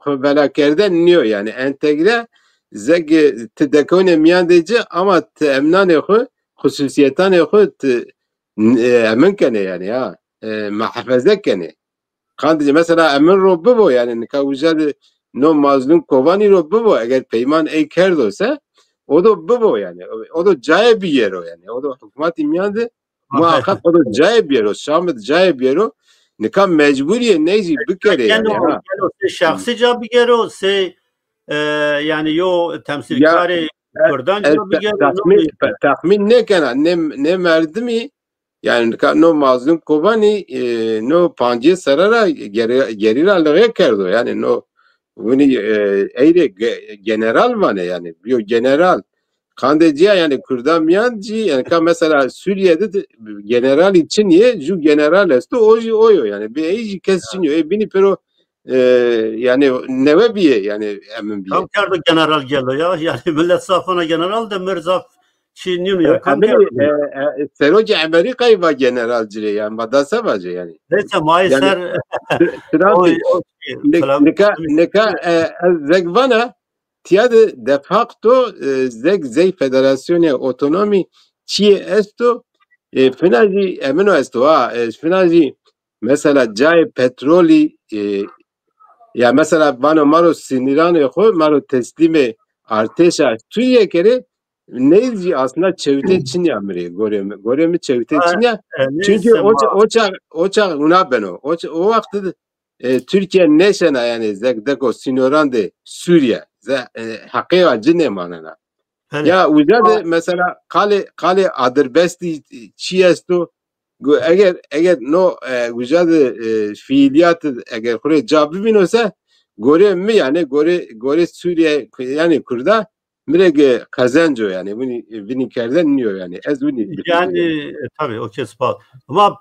[SPEAKER 3] xubelakerden niyo yani entegre zeki tedekone miyandeci ama emnane xu hususiyetane xu emin kene yani ya mahfaze kene kandici mesela emin ro bu yani nikavujad no mazlum kovani ro bu eğer peyman ey kerdosa o da bu yani o da caye bir yer o yani o da hükümet imyandı muhakkak o da caye bir yer o Şam'da caye bir yer o nikam mecburiye neyzi bir kere yani ha.
[SPEAKER 1] Şahsi cevabı gero se yani yo temsilcileri Kürdan cevabı gero
[SPEAKER 3] tahmin ne kana ne merdimi yani no mazlum kovani no pancı sarara geri alaya kerdo yani no bunu eyle general var yani bir general kandeciya yani Kürdan miyancı yani mesela Suriye'de general için niye ju general esto o yani bir eji kes için bini pero yani neve bir yani emin bir
[SPEAKER 1] kam kardo general geliyor ya yani millet safına general da Mirzaf Çin'in ya kam
[SPEAKER 3] Seroci Amerika'yı var generalciliği yani madasa var yani
[SPEAKER 1] neyse maiser
[SPEAKER 3] neka zegvana tiyade de facto zey federasyone otonomi çiye esto finaji emino esto finaji mesela cay petroli ya mesela bana maro sinirane xo maro teslime arteşa tuye kere neydi aslında çevite Çin ya mire goremi çevite Çin ya çünkü o çağ una beno o vakti Türkiye neşena yani zekdeko sinorande Suriye hakkı cinne manana ya uzadı mesela kale adırbesti çiyesto eğer no uzadı fiiliyat eğer kure cevabı binosa gore mi yani gore Suriye yani kurda mirege kazanco yani bunu kerden niyor yani ez bunu
[SPEAKER 1] yani tabii o kespa ama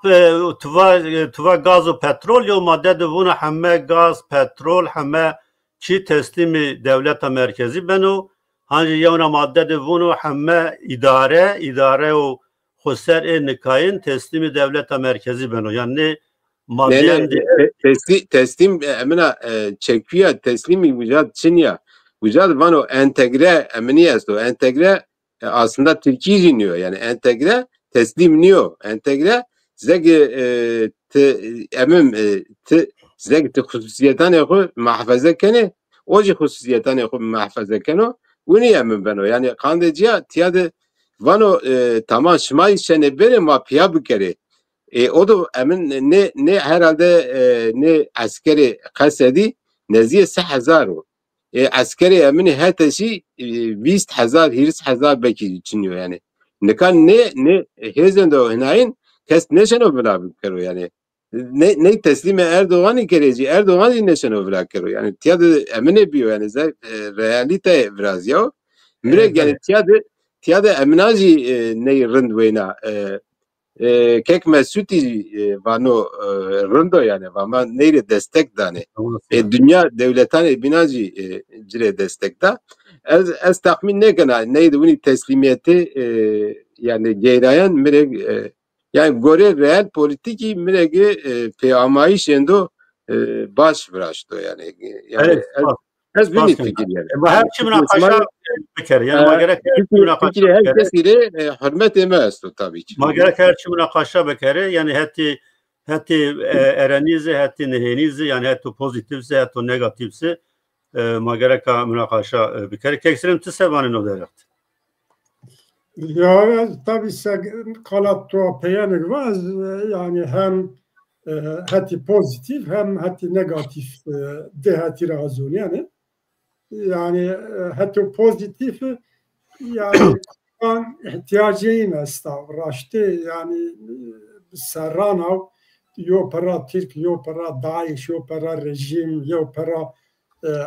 [SPEAKER 1] tuva gaz ve petrol yo madde de bunu hemme gaz petrol hemme çi teslimi devlet merkezi beno hangi yevna madde de bunu hemme idare o Husser nikayın teslimi devlet merkezi beno yani madde
[SPEAKER 3] teslim emina çekiyor teslimi vücut Çin'ya vücut vano entegre emniyet o entegre aslında Türkiye dinliyor yani entegre teslim niyor entegre zeki emim zeki hususiyetan yahu mahfaze kene oji hususiyetan yahu mahfaze kene uni emim beno yani kandeciya tiyade vano tamam şmay şene bere ma piya bükere o da emin ne herhalde ne askeri kasedi neziye 3000 o askeri emini hertesi 20,000 20,000 belki çiniyor yani. Nekan ne hezende o hinayin kes neşen o bırak kero yani. Ne teslime Erdoğan'ı kereci Erdoğan'ı neşen o bırak kero yani. Tiyadı emine biyo yani realite biraz ya. Mire yani tiyadı eminaji ne rınd wena kek mesuti vano rındo yani ama neyle destek dane. Dünya devletan binacı cire destekta. Ez tahmin ne kadar neydi bunu teslimiyeti yani geyrayan mire yani gore real politiki mire peamayı şendo baş vraşto yani ez bunu fikir yani.
[SPEAKER 1] Bu her şey münakaşa bekar yani ma gerek
[SPEAKER 3] fikir herkes ile hürmet emez tabii ki.
[SPEAKER 1] Ma gerek her şey münakaşa bekar yani hati erenize hati nehenize yani hati pozitifse hati negatifse ma gerek münakaşa bekar keksirim tsevanın o derekt.
[SPEAKER 2] Ya tabii kalat to peyanır var yani hem hati pozitif hem hati negatif de hati razon yani hati pozitif yani ben ihtiyacıyım estağfurlaştı yani serranav yo para Türk yo para Daesh yo para rejim yo para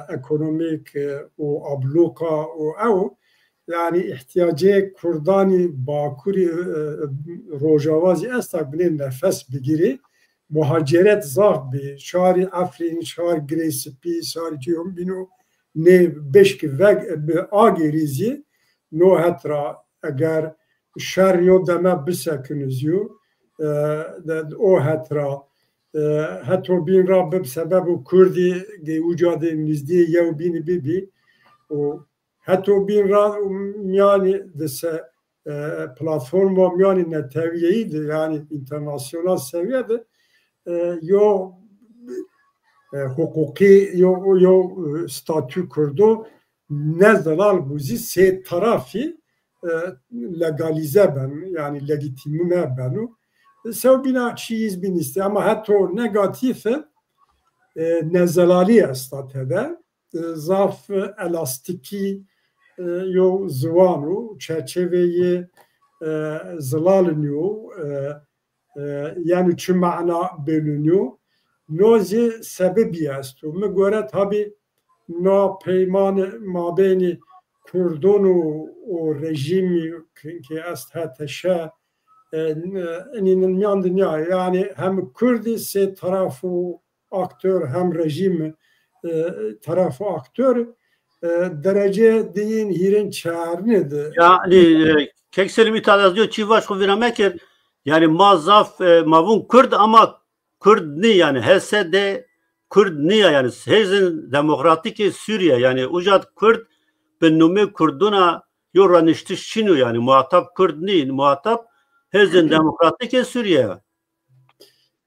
[SPEAKER 2] ekonomik o abluka o ev yani ihtiyacı Kurdani Bakuri Rojavazi estak bile nefes bigiri muhaceret zaf bi şari Afrin şari Greysipi şari Ciyom binu ne beşki ve agirizi no hatra eğer şer yo deme bisekiniz yo o hatra hatta bin Rabbim sebebu Kurdi ge ucade nizdi yev bini bibi o hatta bin yani dese platforma yani neteviyeydi yani internasyonel seviyede yo hukuki yo statü kurdu nezalal buzi se tarafı legalize ben yani legitimime benu sevbina çiyiz bin iste ama hatta negatif nezalali estatede zaf elastiki yo zvanu çerçeveyi zılalınıyor yani çü mana bölünüyor nozi sebebi est me göre tabi no peyman mabeni Kurdunu o rejimi ki est hateşe eninin yan dünya yani hem Kürdi se tarafı aktör hem rejim tarafı aktör derece deyin hirin çağrınıdı.
[SPEAKER 1] Yani kekselim itaat diyor çivaş kuvvirameker yani mazaf mavun Kurd ama Kurd ne yani hesede Kurd ne yani hezin demokratik Suriye yani ucat Kurd ben nume Kurduna yoranıştış çinu yani muhatap Kurd ne muhatap hezin demokratik Suriye.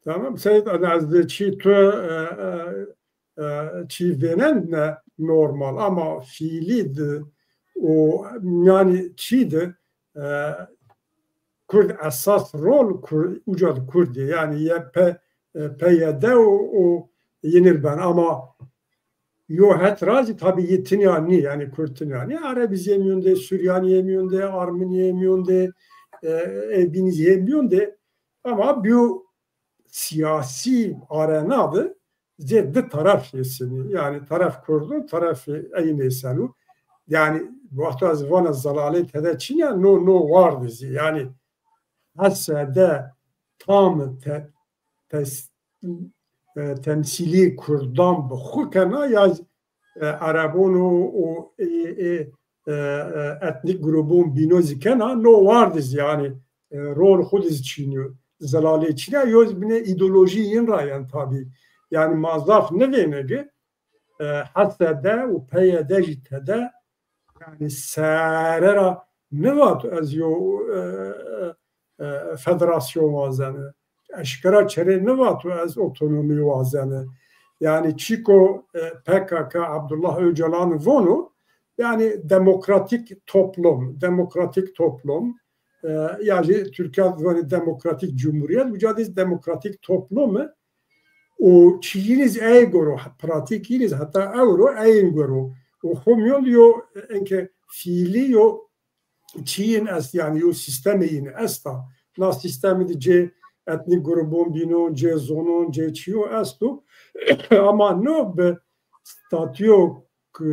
[SPEAKER 2] Tamam Sayın Anazlı çi venen ne normal ama fiiliydi o yani çiydi Kurd esas rol ucad Kurdi yani ya PYD o yenir ben ama yo het razı tabi yetiniyani yani Kürtünani Arabiz yemiyonde Süryani yemiyonde Armeni yemiyonde Biniz yemiyonde ama bu siyasi arenadı ciddi taraf yesini yani taraf kurdu tarafı aynı yani bu vakti az vana zalalet hede Çin'ya no vardı yani hasede tam temsili Kurdan bu hukana ya Arabonu o etnik grubun binozikena no vardı yani rol hudiz Çin'yo zalalet Çin'ya yoz bine ideoloji yin rayan tabi yani mazaf ne demedi hasede o peyede jitede yani serera ne var az yo federasyon vazanı eşkara çere ne var az otonomi vazanı yani Çiko PKK Abdullah Öcalan vonu yani demokratik toplum yani Türkiye demokratik cumhuriyet mücadele demokratik toplumu o çiğiniz egoro pratikiniz hatta euro egoro و خمیون یو انکه fiili yo çiğin est yani yo sistemi yine esta na sistemi de c etnik grubun bino c zonun c çiyo estu ama no be statyo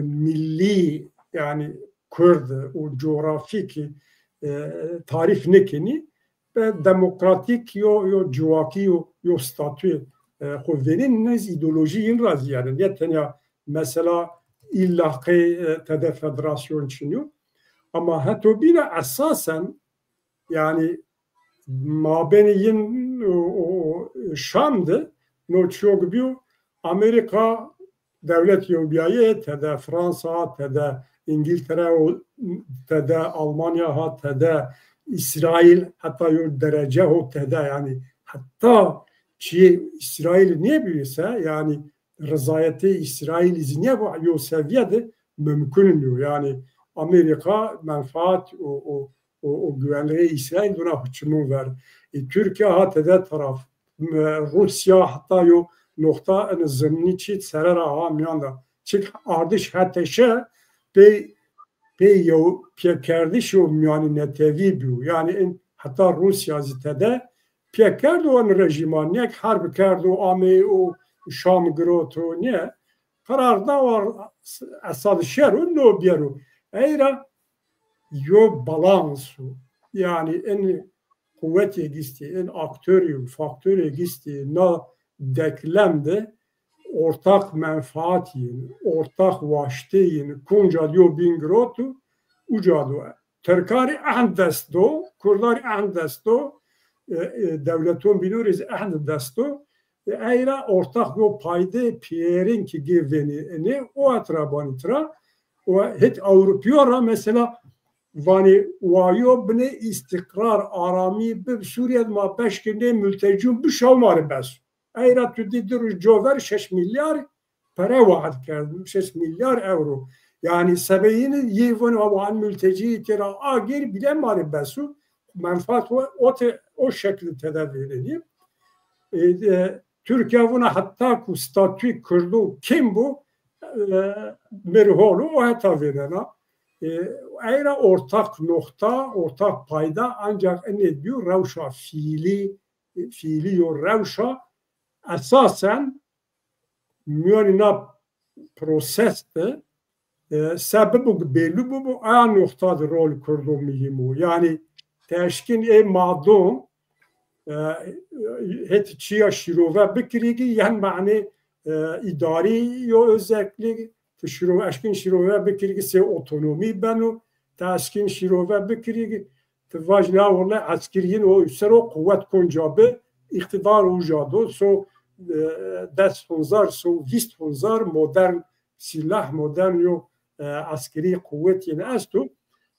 [SPEAKER 2] milli yani Kürt o coğrafik tarif nekeni ve demokratik yo civaki yo statü verin nez ideolojiyin razı yani yetenya mesela illaki tede federasyon çiniyor ama hatta bile esasen yani mabeniyin o Şam'dı no çok büyük Amerika devlet yobiye tede Fransa tede İngiltere tede Almanya tede İsrail hatta yo derece o tede yani hatta ki İsrail niye büyüse yani rızayeti İsrail izniye bu yo seviyede mümkün diyor yani Amerika menfaat o güvenliği İsrail buna hükmü ver. Türkiye hatta taraf Rusya hatta yo nokta en zemini çit serer ağa miyanda. Çık ardış hatta şey pe yo kardeş yo yani netevi bu. Yani hatta Rusya zitede pekerdi o rejiman nek harp kerdi o ame o Şam groto ne kararda var Esad şeru no biru. Eyra yo balansu yani en kuvveti gisti en aktörü faktörü gisti na deklemde ortak menfaatiyin ortak vaştiyin kunca diyor bingrotu ucadu Türkari ahdesto Kurdari ahdesto devletun biliriz ahdesto eyra ortak yo payde piyerin ki giveni o atrabanitra o hit Avrupa'ya mesela vani vayo bne istikrar arami bir Suriye ma beşkinde mültecun bir şavmar bes. Eyra tüdidir jover 6 milyar para vaat kerdim 6 milyar euro. Yani sebeyini yevon avan mülteci tera agir bilemar besu menfaat o şekilde tedavi edildi. Türkiye buna hatta ku statü kurdu kim bu? Merholu o hata verene. Eğer ortak nokta, ortak payda ancak ne diyor? Revşa fiili yo revşa esasen mühenina proseste sebebi belli bu aynı noktada rol kurdu mühim. Yani teşkin madum hep çiğ şirove bikirigi yani mani idari yo özellik şirove aşkın şirove bikirigi se otonomi benu teşkin şirove bikirigi tevajna valla askeriyin o üsero kuvvet koncabe iktidar ujado so dest hunzar so vist hunzar modern silah modern yo askeri kuvvet yine astu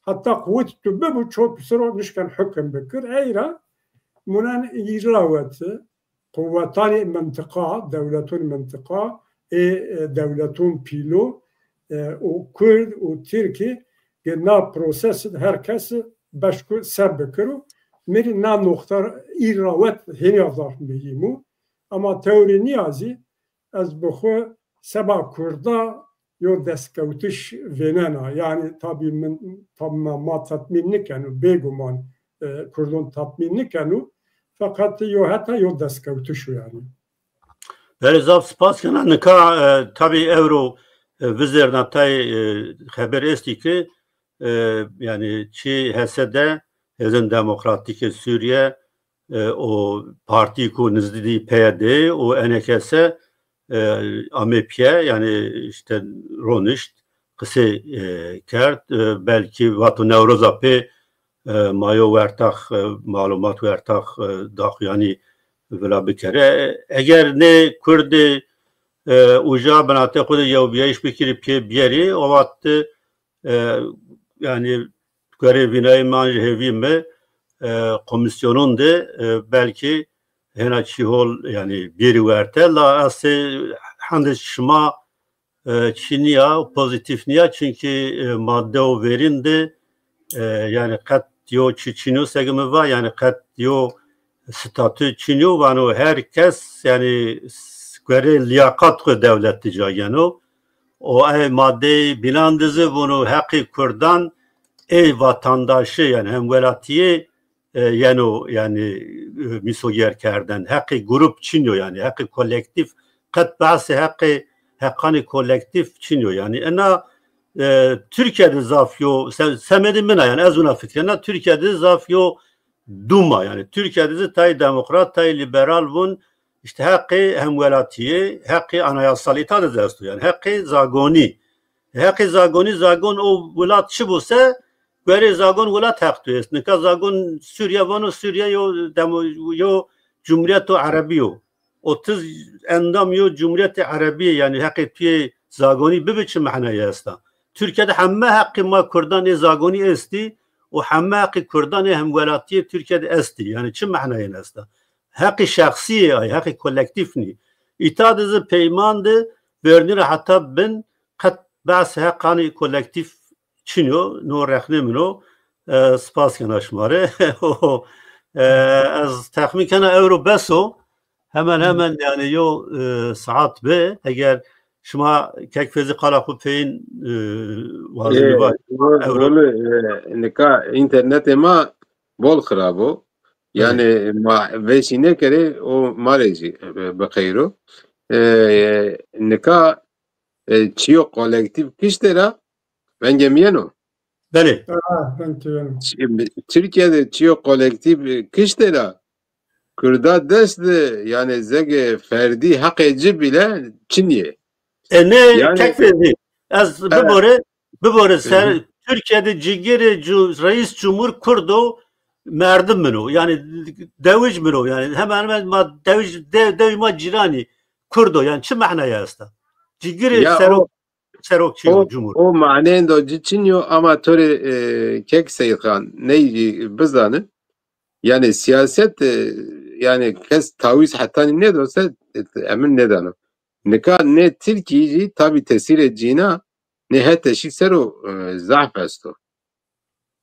[SPEAKER 2] hatta kuvvet tübbe bu çok üsero nişken hüküm bikir eyra منان إجراءات قواتان منطقة دولتون منطقة دولتون بيلو وكرد وتركي جنا بروسس هركس باشكو سبكرو مری نا نختار إجراءات هني أضاف بيجيمو أما تئوری نیازی از بخو سبا کردا یو دستکوتش وننا yani tabii ما tatmin nikenu beguman Kurdun tatminli kenu fakat yo hatta yo deskevtuşu yani.
[SPEAKER 1] Verizav spas kana nika tabi evro vizernatay haber esti ki yani çi hesede hezin demokratik Suriye o parti ku nizdi PYD o NKS AMP yani işte Ronişt kısa kert belki Vatu Nevroza pe مایو ورتاخ معلومات ورتاخ داخیانی ولا بکره اگر نه کرد اوجا بناته خود یو بیایش بکری پی بیاری o وقت yani görev binayı manje hevime komisyonun de belki hena çihol yani bir verte la ase handes şma Çiniya pozitif niye çünkü madde o verinde yani kat diyor Çinyo segimi var yani kat diyor statü Çinyo var herkes yani göre liyakat devleti yani o madde bilandızı bunu hakkı Kürdan vatandaşı yani hem velatiye yani misoger kerden hakkı grup çiniyor yani hakkı kolektif kat bahsi hakkani kolektif çiniyor yani ena Türkiye'de zafyo semedim mina yani az ona fikrine Türkiye'de zafyo duma yani Türkiye'de tay demokrat tay liberal bun işte hakkı hem velatiye hakkı anayasalita da destu yani hakkı zagoni zagon o velat çi buse göre zagon velat hakkı est nika zagon Suriye yo Cumhuriyet Arabiyo 30 endam yo Cumhuriyet Arabiye yani hakkı piye zagoni biçim manaya est Türkiye'de hemme hakkı ma Kürdan zagoni esti o hemme hakkı Kürdan hem velatiye Türkiye'de esti yani çi manaya est hakkı şahsi hakkı kolektif ni itadızı peymandı vernir hatta ben kat بحث حقانی کلکتیف چینو نو رخنه منو سپاس کناشماره از تخمین کنه اورو بسو hemen yani yo saat be eğer şuma kekfezi kala kupfeyin vazgeçi var.
[SPEAKER 3] Nika internete ma bol khrabo yani ma vesine kere o marezi bakayro nika çiyo kolektif kiştera bence miyano.
[SPEAKER 1] Beli.
[SPEAKER 3] Türkiye'de çiyo kolektif kiştera Kürda desti yani zege ferdi hak edici bile Çinye.
[SPEAKER 1] Ne yani, kekfezi? Az bibore ser Türkiye'de cigeri reis cumhur Kurdo merdim mino yani devic mino yani hemen ma devima cirani Kurdo yani çi manaya asta? Cigiri serokçi cumhur.
[SPEAKER 3] O manendo cicinyo ama tori kek seyhan neydi bizanı yani siyaset yani kes taviz hatta ne de olsa emin nedanım. Ne Türkiye'yi tabi tesir edeceğine ne hatta sero zahf esto.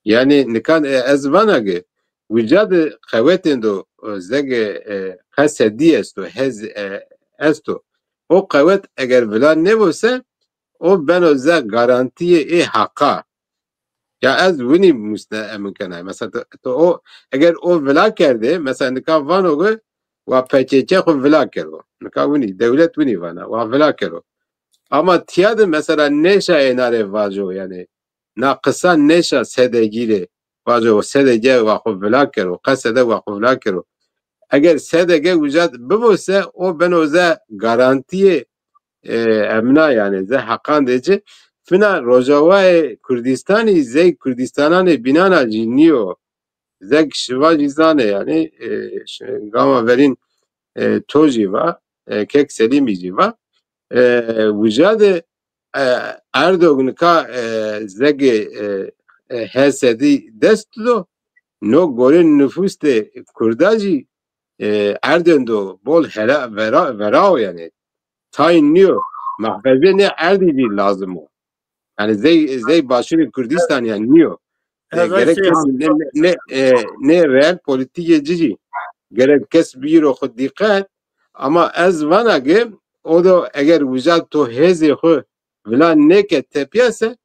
[SPEAKER 3] Yani nikan ezvanage vücadı kuvvetendo zege kasedi esto hez esto. O kuvvet eğer vela ne olsa o ben o za garantiye hakka ya az vini mümkün mesela o eğer o vela kerde mesela nika vanogu ve peçeçe o vela kero nika vini devlet vini vana ve vela kero ama tiyadı mesela neşa enare vajo yani na kısa neşa sedegire vajo sedege ve o vela kero kasede ve o vela kero eğer sedege vücut bubose o ben o za garantiye emna yani ze hakan deci fina Rojava'yı Kürdistan'ı ze Kürdistan'ı binana cinniyor ze şivacizane yani gama verin toji va kek selimici va vücadı Erdoğan ka zege hesedi destudo no gorin nüfuste Kürdaci Erdoğan bol hela vera yani tayinliyor. Mahveze ne erdiği lazım o. Yani zey başını Kürdistan yani niyo. Gerekçesi ne real politikacı gerekçesi bir o dikkat ama az vanage o da eğer vücut to heze ho vlan ne ke tepiyase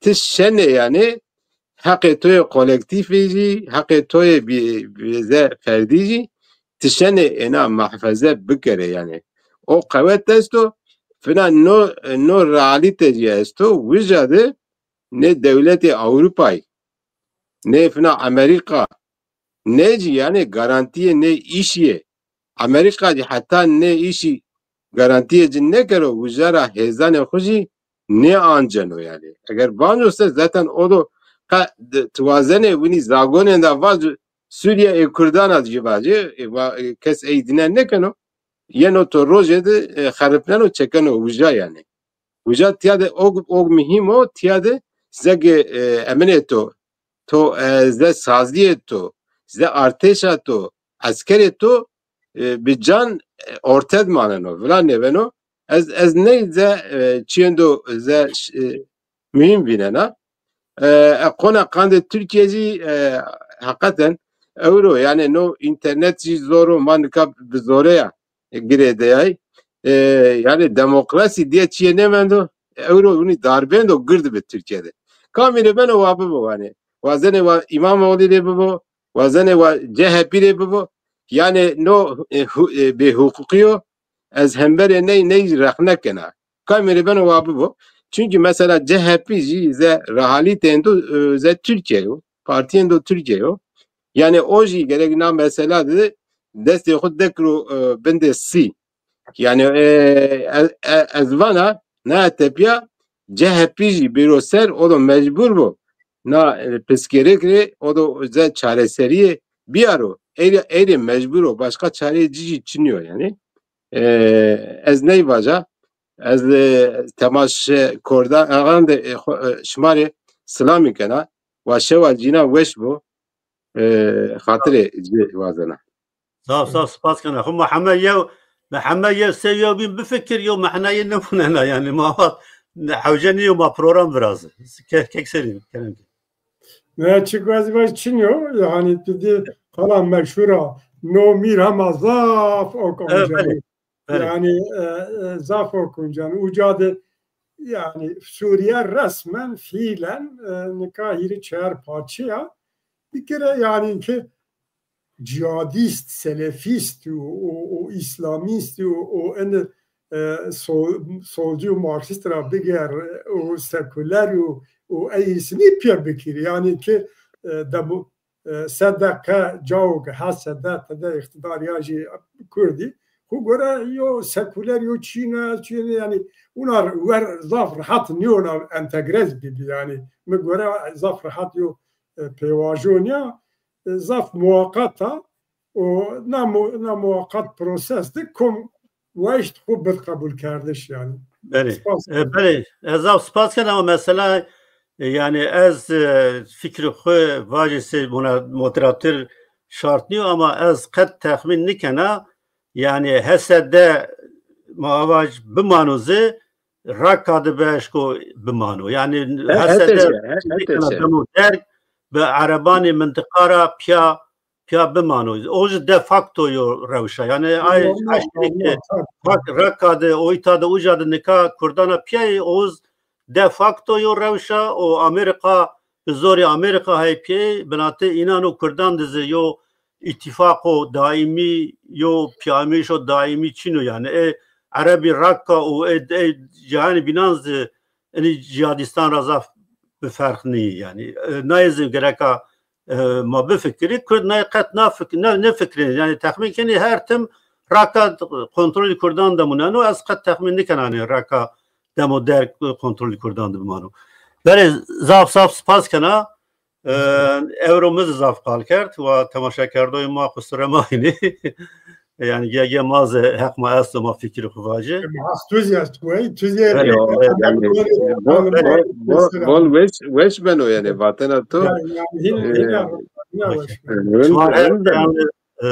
[SPEAKER 3] tişene yani hakkı toy kolektifici hakkı toy bize ferdici tişene ena mahfeze bükere yani. O kuvvet testo falan no realiteci esto vücadı ne devleti Avrupa'yı ne falan Amerika neci yani garantiye ne işi Amerika'cı hatta ne işi garantiyeci ne kero vücara hezane hoşi ne ancano yani eğer banyosa zaten o da tuvazene vini zagonen da vaz Suriye Kürdan acibacı kes eydinen ne keno yeno to rojede kharipnano çekeno vüca yani. Vüca tiyade o mühim o tiyade zege emineto to ze saziyeto ze arteşato askereto bican orted maneno vlan neveno ez ne ze çiendo ze mühim binena kona kande Türkiye'ci hakikaten euro yani no internetci zoru mankap zore ya girede yani demokrasi diye çiğnemendo euro uni darben do girdi be Türkiye'de. Kamile ben o abi bu hani. Vazene va İmamoğlu de bu. Vazene va CHP de bu. Yani no be hukukiyo az hembere ne rahmekena. Kamile ben o abi bu. Çünkü mesela CHP'ci ze rahali tendo ze Türkiye o. Partiyen do Türkiye o. Yani o ji gerek na mesela dedi deste xud dekro bende si. Yani ezvana ne tepya CHP'ci büroser o da mecbur bu. Na psikiyatrikri o da ze çareseriye bir aro. Eyle mecbur o. Başka çare cici çiniyor yani. Ez ney vaca? Ez temaş korda ağan de şmari selamı kena. Ve şeva cina veş bu. خاطري وازنه
[SPEAKER 1] صاف سباس كان هم محمد يو سيو بين بفكر يوم احنا ينفون هنا يعني ما حوجني وما بروجرام براز كيك سليم كلام
[SPEAKER 2] Ne çıkmaz baş çiniyor yani dedi kalan meşhura no mirama zaf okunca yani zaf okunca ucadı yani Suriye resmen fiilen nikahiri çağır parçaya bir kere yani ki cihadist, selefist, o İslamist, o en solcu, Marksist biger, o seküler, o eğrisini piyer bekir. Yani ki bu sadaka cavuk hasada da iktidar yacı Kurdi. Bu göre yo seküler yo Çin yani unar ver zaf rahat niye entegrez gibi yani. Me göre zaf rahat yo pevajonya zaf muvakkata o na muvakkat prosesdi kom وایشت خوب بد قبول کردش yani.
[SPEAKER 1] بله ازاف سپاس کنم مثلا yani az fikri xwe vajisi moderatör şartniyo ama az qed tahmin nikena yani hesede mavaj bimanoze rakad beşko bimano yani hesede به عربان منطقه را پیا بمانوید اوج de facto yo rewşa yani ay rakade o itada ucadı nika kurdana piyay oz de facto yo rewşa o Amerika zori Amerika hay piyay binate inano kurdan dizi yo ittifako daimi yo piyamiş o daimi çino yani Arabi rakka o yani binaz yani cihadistan razaf بفرق yani nayizim gereka ma bifekri Kurd nayqat ne fikri yani tahmin keni her tim raka kontrol Kurdan da munano az qat tahmin nikanani raka demo der kontrol Kurdan da munano böyle zaf spas kana evromuz zaf qal kert ve temaşa kardoy ma kusura mayni yani gege maz hak ma asla ma fikri xuvaje
[SPEAKER 3] bol weş ben o yani vatana to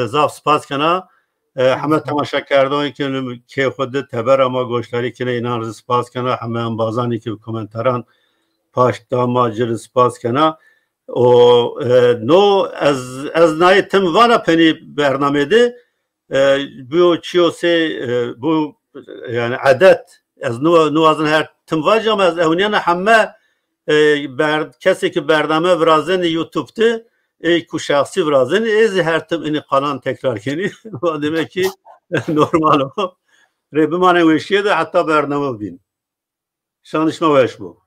[SPEAKER 1] zaf spas kana همه تماشا کردن که خود تبر ما گوشتاری کنه اینا رو سپاس کنه همه انبازانی که کامنتران پاشت ماجر سپاس کنه و نو از نای تم وانا پنی برنامه ده bu çiyose bu yani adet az nu azın her tımvacam az evniyana hamme kesi ki berdame vrazeni YouTube'te ku şahsi vrazeni her tım ini kalan tekrar keni o demek ki normal o rebimane veşiye de hatta bername bin şanışma veş bu